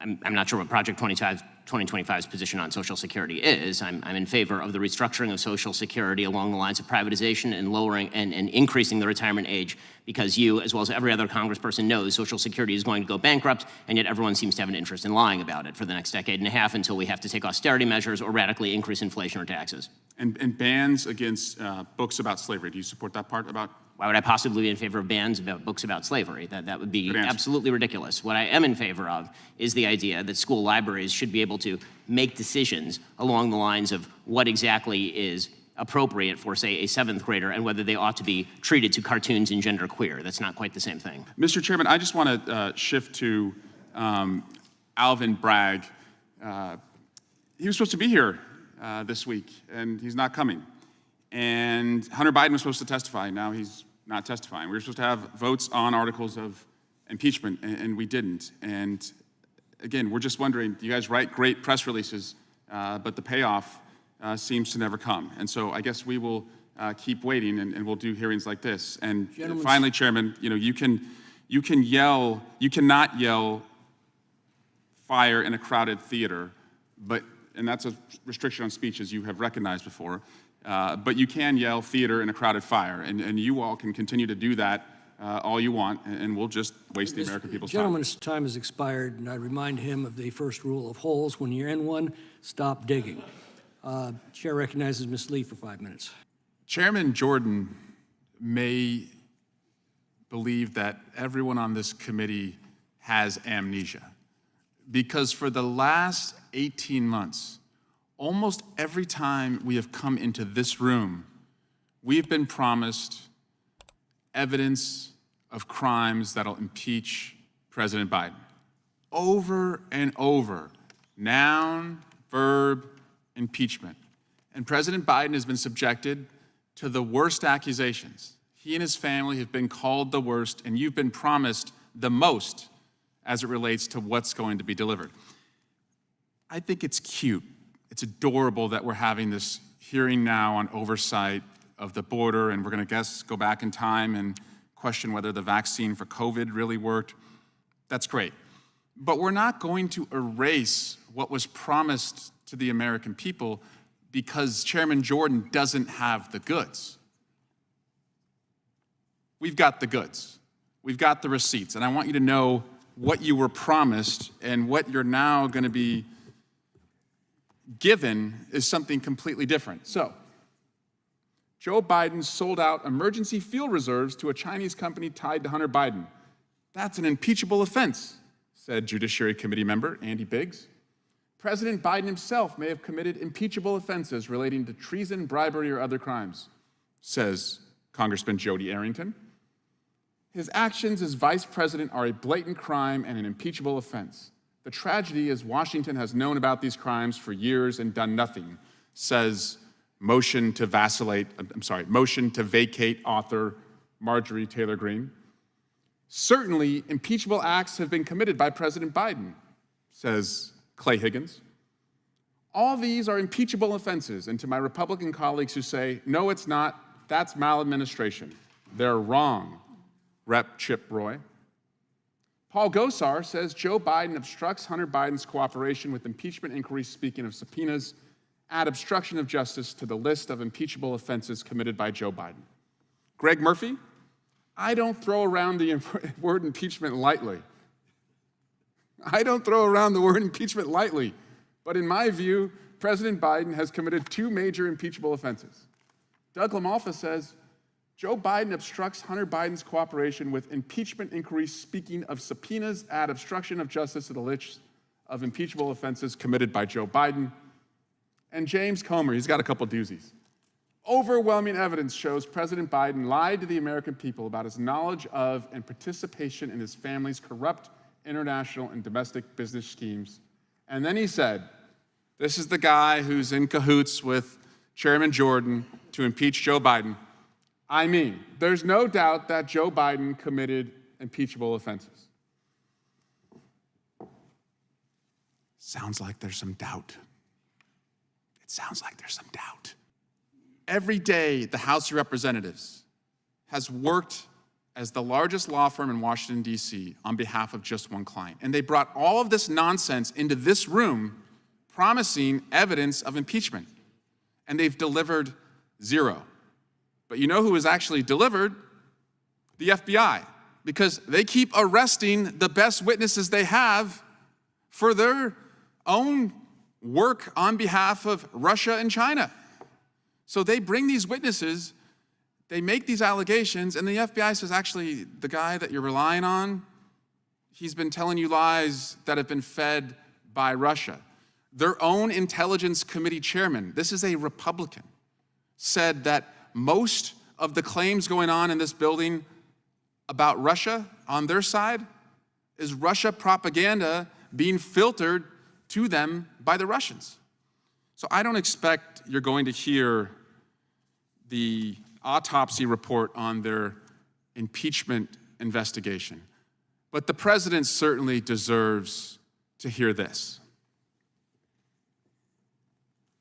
I'm not sure what Project 2025's position on Social Security is. I'm in favor of the restructuring of Social Security along the lines of privatization and lowering and increasing the retirement age, because you, as well as every other congressperson, knows Social Security is going to go bankrupt, and yet everyone seems to have an interest in lying about it for the next decade and a half until we have to take austerity measures or radically increase inflation or taxes. And bans against books about slavery. Do you support that part about? Why would I possibly be in favor of bans about books about slavery? That would be absolutely ridiculous. What I am in favor of is the idea that school libraries should be able to make decisions along the lines of what exactly is appropriate for, say, a 7th grader and whether they ought to be treated to cartoons and genderqueer. That's not quite the same thing. Mr. Chairman, I just want to shift to Alvin Bragg. He was supposed to be here this week, and he's not coming. And Hunter Biden was supposed to testify. Now he's not testifying. We were supposed to have votes on articles of impeachment, and we didn't. And again, we're just wondering, you guys write great press releases, but the payoff seems to never come. And so I guess we will keep waiting, and we'll do hearings like this. And finally, Chairman, you cannot yell fire in a crowded theater, and that's a restriction on speech, as you have recognized before. But you can yell theater in a crowded fire, and you all can continue to do that all you want, and we'll just waste the American people's time. The gentleman's time has expired, and I remind him of the first rule of holes. When you're in one, stop digging. Chair recognizes Ms. Lee for 5 minutes. Chairman Jordan may believe that everyone on this committee has amnesia, because for the last 18 months, almost every time we have come into this room, we've been promised evidence of crimes that'll impeach President Biden. Over and over, noun, verb, impeachment. And President Biden has been subjected to the worst accusations. He and his family have been called the worst, and you've been promised the most as it relates to what's going to be delivered. I think it's cute. It's adorable that we're having this hearing now on oversight of the border, and we're going to go back in time and question whether the vaccine for COVID really worked. That's great. But we're not going to erase what was promised to the American people because Chairman Jordan doesn't have the goods. We've got the goods. We've got the receipts, and I want you to know what you were promised and what you're now going to be given is something completely different. So, Joe Biden sold out emergency fuel reserves to a Chinese company tied to Hunter Biden. That's an impeachable offense, said Judiciary Committee member Andy Biggs. President Biden himself may have committed impeachable offenses relating to treason, bribery, or other crimes, says Congressman Jody Arrington. His actions as vice president are a blatant crime and an impeachable offense. The tragedy is Washington has known about these crimes for years and done nothing, says motion to vacate author Marjorie Taylor Greene. Certainly, impeachable acts have been committed by President Biden, says Clay Higgins. All these are impeachable offenses, and to my Republican colleagues who say, no, it's not, that's maladministration, they're wrong, Rep. Chip Roy. Paul Gosar says Joe Biden obstructs Hunter Biden's cooperation with impeachment inquiries, speaking of subpoenas, add obstruction of justice to the list of impeachable offenses committed by Joe Biden. Greg Murphy, I don't throw around the word impeachment lightly. I don't throw around the word impeachment lightly, but in my view, President Biden has committed two major impeachable offenses. Doug LaMalfa says Joe Biden obstructs Hunter Biden's cooperation with impeachment inquiries, speaking of subpoenas, add obstruction of justice to the list of impeachable offenses committed by Joe Biden. And James Comer, he's got a couple doozies. Overwhelming evidence shows President Biden lied to the American people about his knowledge of and participation in his family's corrupt international and domestic business schemes. And then he said, this is the guy who's in cahoots with Chairman Jordan to impeach Joe Biden. I mean, there's no doubt that Joe Biden committed impeachable offenses. Sounds like there's some doubt. It sounds like there's some doubt. Every day, the House of Representatives has worked as the largest law firm in Washington, D.C. on behalf of just one client. And they brought all of this nonsense into this room, promising evidence of impeachment. And they've delivered zero. But you know who has actually delivered? The FBI. Because they keep arresting the best witnesses they have for their own work on behalf of Russia and China. So they bring these witnesses, they make these allegations, and the FBI says, actually, the guy that you're relying on, he's been telling you lies that have been fed by Russia. Their own Intelligence Committee chairman, this is a Republican, said that most of the claims going on in this building about Russia on their side is Russia propaganda being filtered to them by the Russians. So I don't expect you're going to hear the autopsy report on their impeachment investigation. But the president certainly deserves to hear this.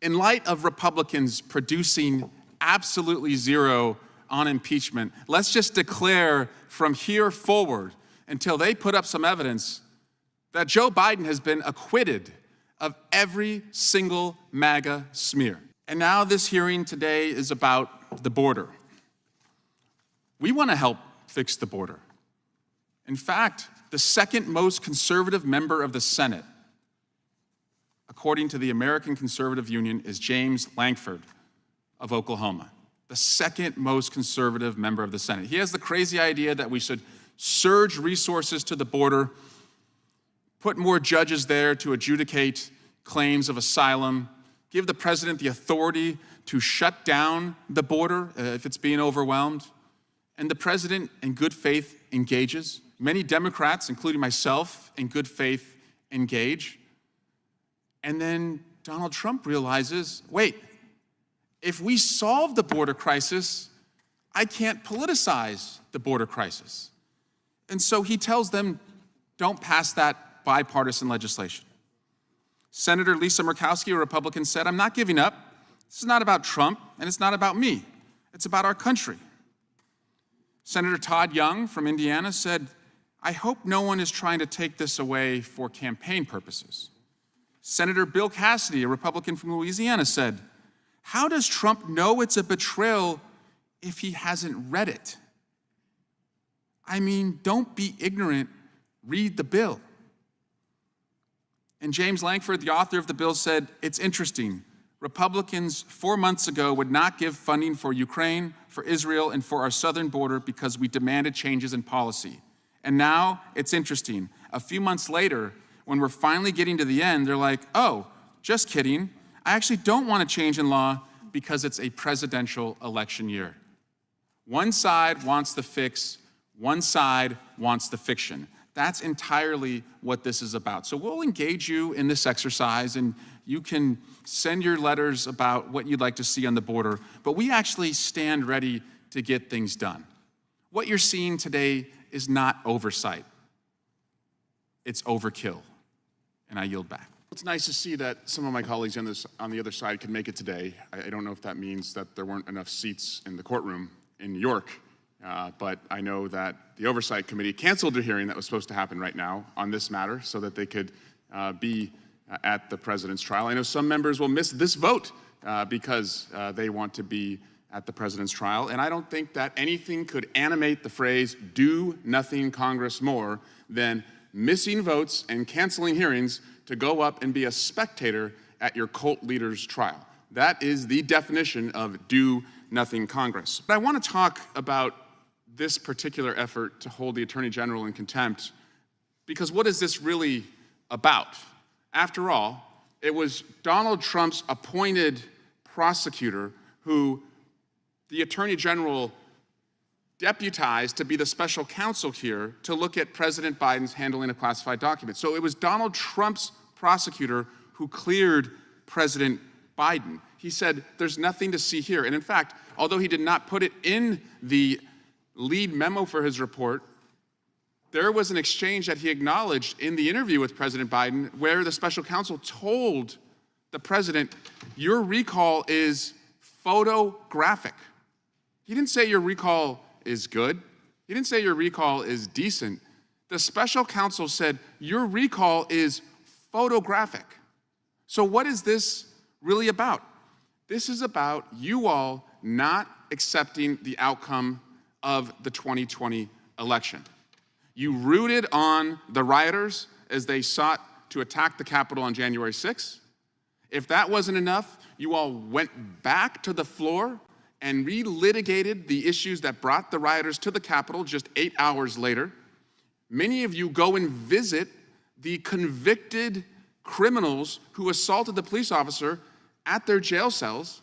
In light of Republicans producing absolutely zero on impeachment, let's just declare from here forward until they put up some evidence that Joe Biden has been acquitted of every single MAGA smear. And now this hearing today is about the border. We want to help fix the border. In fact, the second most conservative member of the Senate, according to the American Conservative Union, is James Lankford of Oklahoma, the second most conservative member of the Senate. He has the crazy idea that we should surge resources to the border, put more judges there to adjudicate claims of asylum, give the president the authority to shut down the border if it's being overwhelmed. And the president, in good faith, engages. Many Democrats, including myself, in good faith, engage. And then Donald Trump realizes, wait, if we solve the border crisis, I can't politicize the border crisis. And so he tells them, don't pass that bipartisan legislation. Senator Lisa Murkowski, a Republican, said, I'm not giving up. This is not about Trump, and it's not about me. It's about our country. Senator Todd Young from Indiana said, I hope no one is trying to take this away for campaign purposes. Senator Bill Cassidy, a Republican from Louisiana, said, how does Trump know it's a betrayal if he hasn't read it? I mean, don't be ignorant, read the bill. And James Lankford, the author of the bill, said, it's interesting. Republicans 4 months ago would not give funding for Ukraine, for Israel, and for our southern border because we demanded changes in policy. And now it's interesting. A few months later, when we're finally getting to the end, they're like, oh, just kidding. I actually don't want a change in law because it's a presidential election year. One side wants the fix, one side wants the fiction. That's entirely what this is about. So we'll engage you in this exercise, and you can send your letters about what you'd like to see on the border, but we actually stand ready to get things done. What you're seeing today is not oversight. It's overkill. And I yield back. It's nice to see that some of my colleagues on the other side could make it today. I don't know if that means that there weren't enough seats in the courtroom in New York, but I know that the Oversight Committee canceled a hearing that was supposed to happen right now on this matter so that they could be at the president's trial. I know some members will miss this vote because they want to be at the president's trial, and I don't think that anything could animate the phrase, do nothing Congress, more than missing votes and canceling hearings to go up and be a spectator at your cult leader's trial. That is the definition of do-nothing Congress. But I want to talk about this particular effort to hold the Attorney General in contempt, because what is this really about? After all, it was Donald Trump's appointed prosecutor who the Attorney General deputized to be the special counsel here to look at President Biden's handling of classified documents. So it was Donald Trump's prosecutor who cleared President Biden. He said, there's nothing to see here. And in fact, although he did not put it in the lead memo for his report, there was an exchange that he acknowledged in the interview with President Biden where the special counsel told the president, your recall is photographic. He didn't say your recall is good. He didn't say your recall is decent. The special counsel said, your recall is photographic. So what is this really about? This is about you all not accepting the outcome of the 2020 election. You rooted on the rioters as they sought to attack the Capitol on January 6th. If that wasn't enough, you all went back to the floor and relitigated the issues that brought the rioters to the Capitol just 8 hours later. Many of you go and visit the convicted criminals who assaulted the police officer at their jail cells.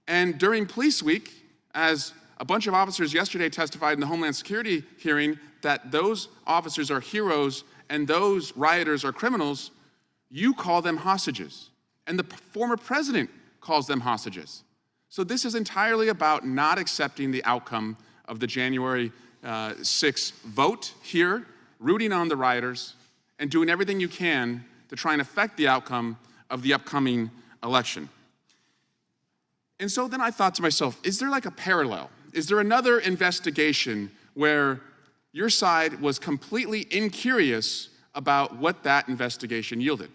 And during Police Week, as a bunch of officers yesterday testified in the Homeland Security hearing that those officers are heroes and those rioters are criminals, you call them hostages. And the former president calls them hostages. So this is entirely about not accepting the outcome of the January 6th vote here, rooting on the rioters, and doing everything you can to try and affect the outcome of the upcoming election. And so then I thought to myself, is there like a parallel? Is there another investigation where your side was completely incurious about what that investigation yielded?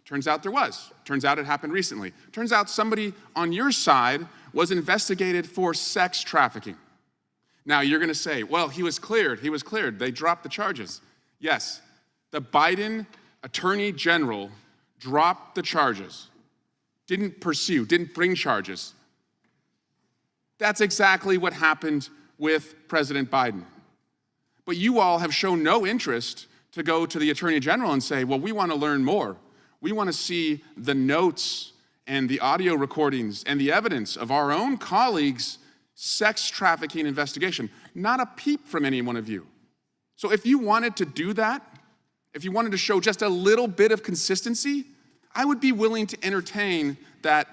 Turns out there was. Turns out it happened recently. Turns out somebody on your side was investigated for sex trafficking. Now you're going to say, well, he was cleared. He was cleared. They dropped the charges. Yes, the Biden Attorney General dropped the charges, didn't pursue, didn't bring charges. That's exactly what happened with President Biden. But you all have shown no interest to go to the Attorney General and say, well, we want to learn more. We want to see the notes and the audio recordings and the evidence of our own colleagues' sex trafficking investigation. Not a peep from any one of you. So if you wanted to do that, if you wanted to show just a little bit of consistency, I would be willing to entertain that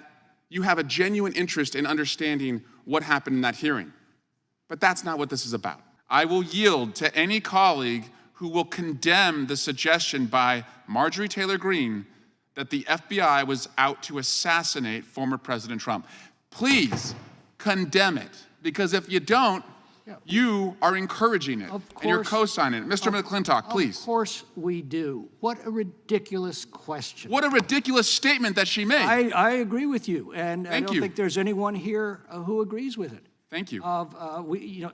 you have a genuine interest in understanding what happened in that hearing. But that's not what this is about. I will yield to any colleague who will condemn the suggestion by Marjorie Taylor Greene that the FBI was out to assassinate former President Trump. Please condemn it, because if you don't, you are encouraging it, and you're co-signing it. Mr. McClintock, please. Of course we do. What a ridiculous question. What a ridiculous statement that she made. I agree with you, and I Thank don't you. think there's anyone here who agrees with it. Thank you.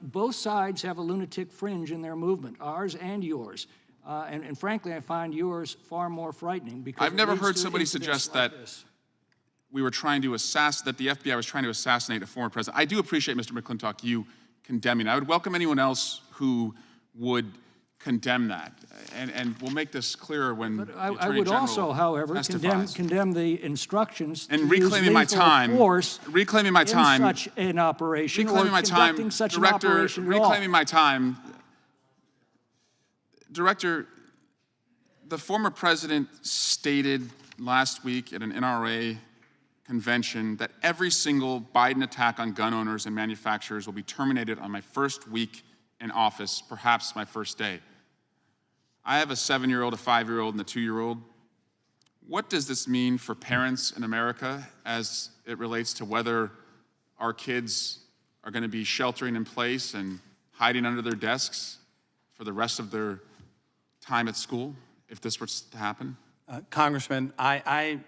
Both sides have a lunatic fringe in their movement, ours and yours. And frankly, I find yours far more frightening because I've never it leads heard to somebody incidents suggest like that this. we were trying to that the FBI was trying to assassinate a former president. I do appreciate, Mr. McClintock, you condemning. I would welcome anyone else who would condemn that. And we'll make this clearer when the I Attorney would General also, however, testifies. condemn the instructions And to reclaiming use my lethal time, force reclaiming my time, in such an operation reclaiming or my time, conducting such Director, an operation at all. reclaiming my time. Director, the former president stated last week at an NRA convention that every single Biden attack on gun owners and manufacturers will be terminated on my first week in office, perhaps my first day. I have a 7-year-old, a 5-year-old, and a 2-year-old. What does this mean for parents in America as it relates to whether our kids are going to be sheltering in place and hiding under their desks for the rest of their time at school, if this were to happen? Congressman, I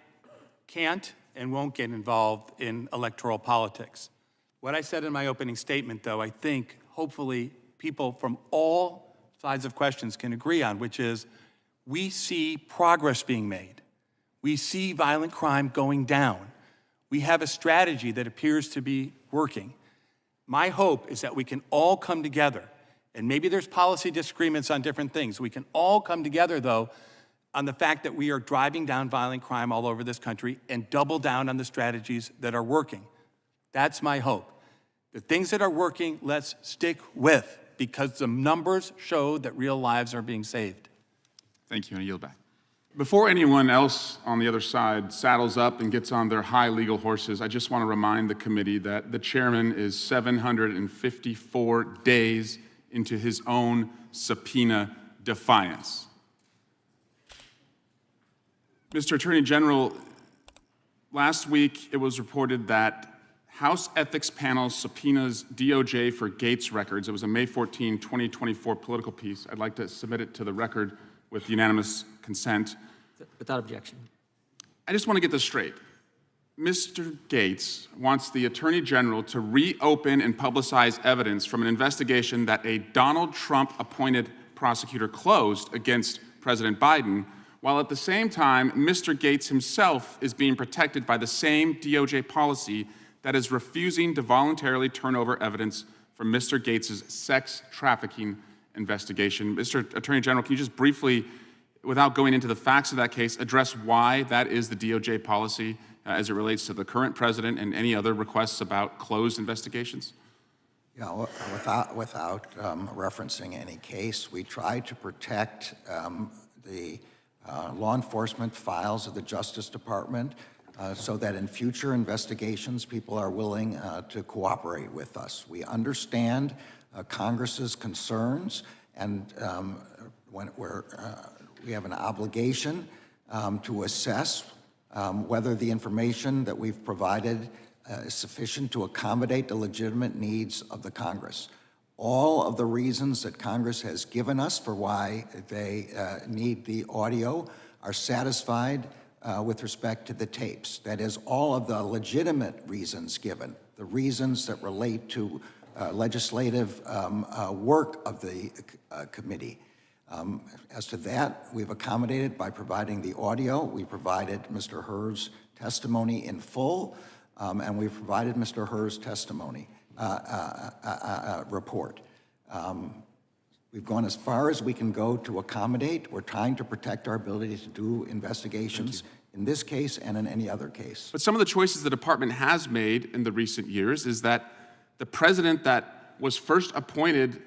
can't and won't get involved in electoral politics. What I said in my opening statement, though, I think hopefully people from all sides of questions can agree on, which is we see progress being made. We see violent crime going down. We have a strategy that appears to be working. My hope is that we can all come together, and maybe there's policy disagreements on different things. We can all come together, though, on the fact that we are driving down violent crime all over this country and double down on the strategies that are working. That's my hope. The things that are working, let's stick with, because the numbers show that real lives are being saved. Thank you, and I yield back. Before anyone else on the other side saddles up and gets on their high legal horses, I just want to remind the committee that the chairman is 754 days into his own subpoena defiance. Mr. Attorney General, last week it was reported that House Ethics Panel subpoenas DOJ for Gates records. It was a May 14, 2024 political piece. I'd like to submit it to the record with unanimous consent. Without objection. I just want to get this straight. Mr. Gates wants the Attorney General to reopen and publicize evidence from an investigation that a Donald Trump-appointed prosecutor closed against President Biden, while at the same time, Mr. Gates himself is being protected by the same DOJ policy that is refusing to voluntarily turn over evidence from Mr. Gates' sex trafficking investigation. Mr. Attorney General, can you just briefly, without going into the facts of that case, address why that is the DOJ policy as it relates to the current president and any other requests about closed investigations? Yeah, without referencing any case, we try to protect the law enforcement files of the Justice Department so that in future investigations, people are willing to cooperate with us. We understand Congress's concerns, and when we have an obligation to assess whether the information that we've provided is sufficient to accommodate the legitimate needs of the Congress. All of the reasons that Congress has given us for why they need the audio are satisfied with respect to the tapes. That is, all of the legitimate reasons given, the reasons that relate to legislative work of the committee. As to that, we've accommodated by providing the audio. We provided Mr. Herr's testimony in full, and we've provided Mr. Herr's testimony report. We've gone as far as we can go to accommodate. We're trying to protect our ability to do investigations in this case and in any other case. But some of the choices the department has made in the recent years is that the president that was first appointed,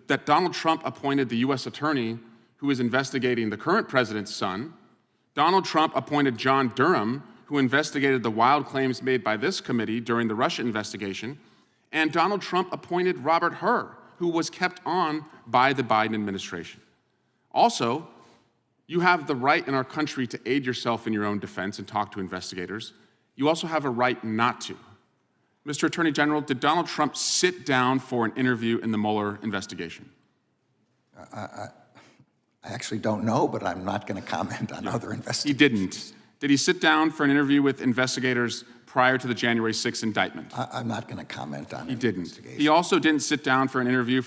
that Donald Trump appointed the U.S. attorney who is investigating the current president's son. Donald Trump appointed John Durham, who investigated the wild claims made by this committee during the Russia investigation. And Donald Trump appointed Robert Hur, who was kept on by the Biden administration. Also, you have the right in our country to aid yourself in your own defense and talk to investigators. You also have a right not to. Mr. Attorney General, did Donald Trump sit down for an interview in the Mueller investigation? I actually don't know, but I'm not going to comment on other investigations. He didn't. Did he sit down for an interview with investigators prior to the January 6th indictment? I'm not going to comment on He didn't. He also didn't sit down for an interview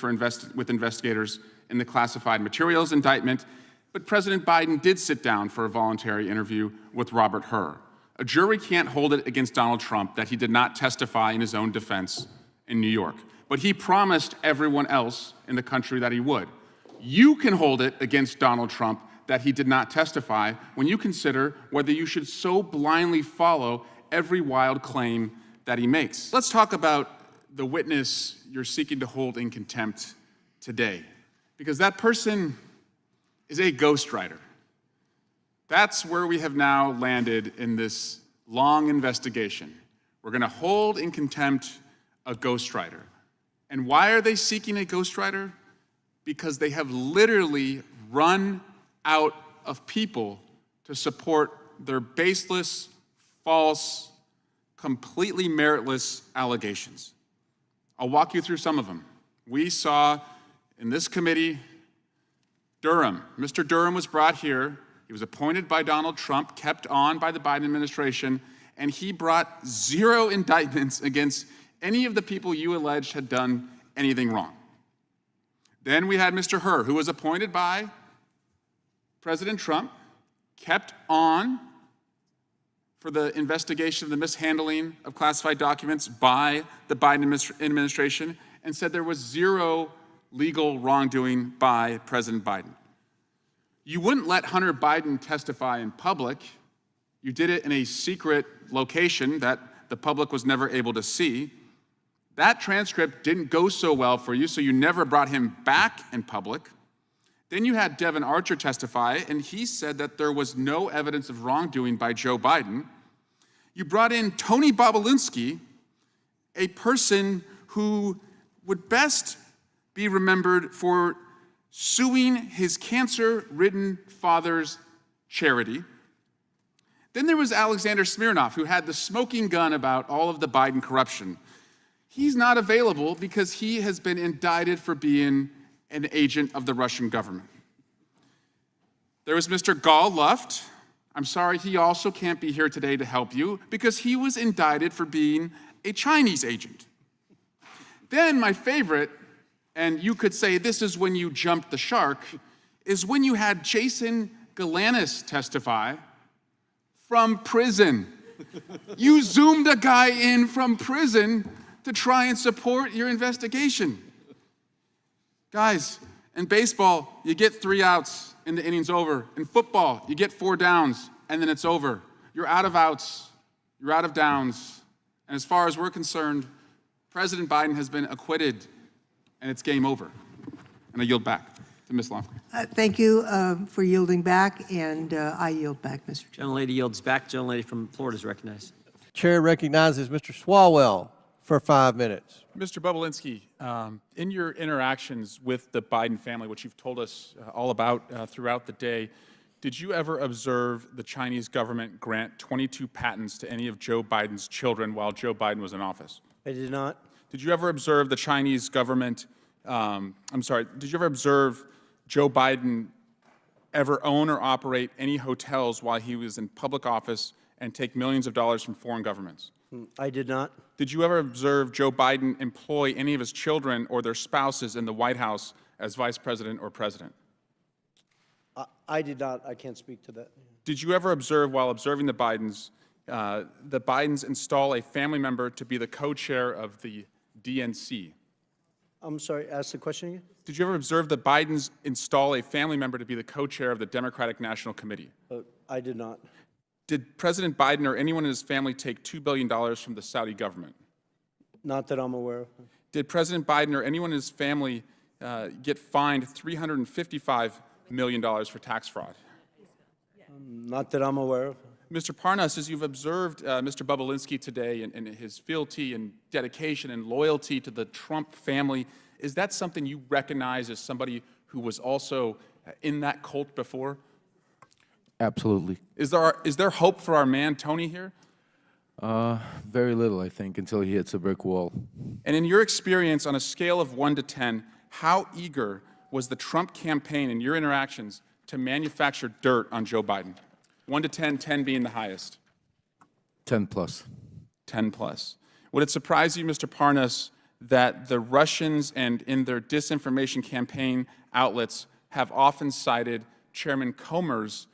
with investigators in the classified materials indictment, but President Biden did sit down for a voluntary interview with Robert Hur. A jury can't hold it against Donald Trump that he did not testify in his own defense in New York, but he promised everyone else in the country that he would. You can hold it against Donald Trump that he did not testify when you consider whether you should so blindly follow every wild claim that he makes. Let's talk about the witness you're seeking to hold in contempt today, because that person is a ghostwriter. That's where we have now landed in this long investigation. We're going to hold in contempt a ghostwriter. And why are they seeking a ghostwriter? Because they have literally run out of people to support their baseless, false, completely meritless allegations. I'll walk you through some of them. We saw in this committee, Durham. Mr. Durham was brought here. He was appointed by Donald Trump, kept on by the Biden administration, and he brought 0 indictments against any of the people you alleged had done anything wrong. Then we had Mr. Hur, who was appointed by President Trump, kept on for the investigation of the mishandling of classified documents by the Biden administration and said there was zero legal wrongdoing by President Biden. You wouldn't let Hunter Biden testify in public. You did it in a secret location that the public was never able to see. That transcript didn't go so well for you, so you never brought him back in public. Then you had Devin Archer testify, and he said that there was no evidence of wrongdoing by Joe Biden. You brought in Tony Bobulinski, a person who would best be remembered for suing his cancer-ridden father's charity. Then there was Alexander Smirnov, who had the smoking gun about all of the Biden corruption. He's not available because he has been indicted for being an agent of the Russian government. There was Mr. Gall Luft. I'm sorry, he also can't be here today to help you because he was indicted for being a Chinese agent. Then my favorite, and you could say this is when you jumped the shark, is when you had Jason Galanis testify from prison. You zoomed a guy in from prison to try and support your investigation. Guys, in baseball, you get 3 outs and the inning's over. In football, you get 4 downs and then it's over. You're out of outs, you're out of downs. And as far as we're concerned, President Biden has been acquitted and it's game over. And I yield back to Ms. Lofgren. Thank you for yielding back, and I yield back, Mr. Chairman. Gentlelady yields back. Gentlelady from Florida is recognized. Chair recognizes Mr. Swalwell for 5 minutes. Mr. Bobulinski, in your interactions with the Biden family, which you've told us all about throughout the day, did you ever observe the Chinese government grant 22 patents to any of Joe Biden's children while Joe Biden was in office? I did not. Did you ever observe the Chinese government, did you ever observe Joe Biden ever own or operate any hotels while he was in public office and take millions of dollars from foreign governments? I did not. Did you ever observe Joe Biden employ any of his children or their spouses in the White House as vice president or president? I did not. I can't speak to that. Did you ever observe, while observing the Bidens install a family member to be the co-chair of the DNC? I'm sorry, ask the question again? Did you ever observe the Bidens install a family member to be the co-chair of the Democratic National Committee? I did not. Did President Biden or anyone in his family take $2 billion from the Saudi government? Not that I'm aware of. Did President Biden or anyone in his family get fined $355 million for tax fraud? Not that I'm aware of. Mr. Parnas, as you've observed Mr. Bobulinski today and his fealty and dedication and loyalty to the Trump family, is that something you recognize as somebody who was also in that cult before? Absolutely. Is there hope for our man Tony here? Very little, I think, until he hits a brick wall. And in your experience, on a scale of 1 to 10, how eager was the Trump campaign in your interactions to manufacture dirt on Joe Biden? 1 to 10, 10 being the highest. 10 plus. 10 plus. Would it surprise you, Mr. Parnas, that the Russians and in their disinformation campaign outlets have often cited Chairman Comer's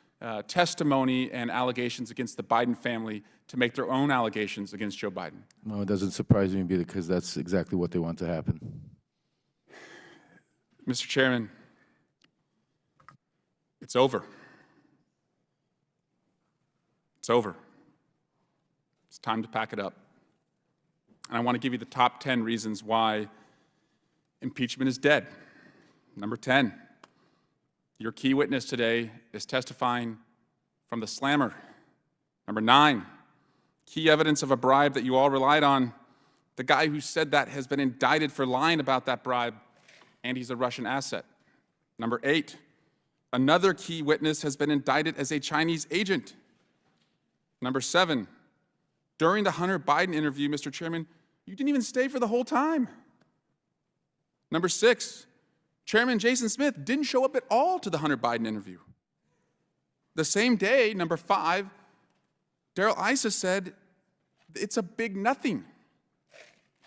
testimony and allegations against the Biden family to make their own allegations against Joe Biden? No, it doesn't surprise me because that's exactly what they want to happen. Mr. Chairman, it's over. It's over. It's time to pack it up. And I want to give you the top 10 reasons why impeachment is dead. Number 10, your key witness today is testifying from the slammer. Number 9, key evidence of a bribe that you all relied on. The guy who said that has been indicted for lying about that bribe, and he's a Russian asset. Number 8, another key witness has been indicted as a Chinese agent. Number 7, during the Hunter Biden interview, Mr. Chairman, you didn't even stay for the whole time. Number 6, Chairman Jason Smith didn't show up at all to the Hunter Biden interview. The same day, number 5, Darrell Issa said it's a big nothing.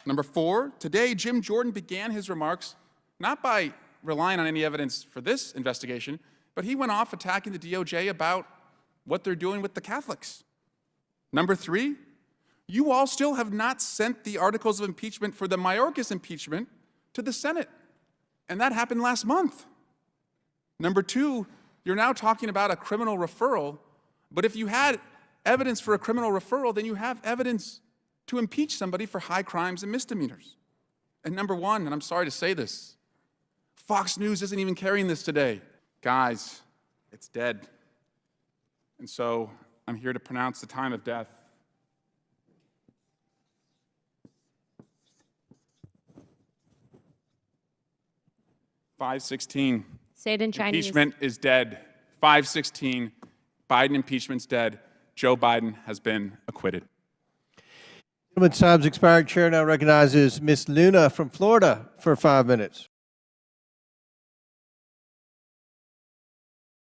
Number 4, today Jim Jordan began his remarks not by relying on any evidence for this investigation, but he went off attacking the DOJ about what they're doing with the Catholics. Number 3, you all still have not sent the articles of impeachment for the Mayorkas impeachment to the Senate, and that happened last month. Number 2, you're now talking about a criminal referral, but if you had evidence for a criminal referral, then you have evidence to impeach somebody for high crimes and misdemeanors. And number 1, and I'm sorry to say this, Fox News isn't even carrying this today. Guys, it's dead. And so I'm here to pronounce the time of death. "516. Say it in Chinese. Impeachment is dead. 516. Biden impeachment's dead. Joe Biden has been acquitted." Gentleman's time's expired. Chair now recognizes Ms. Luna from Florida for 5 minutes.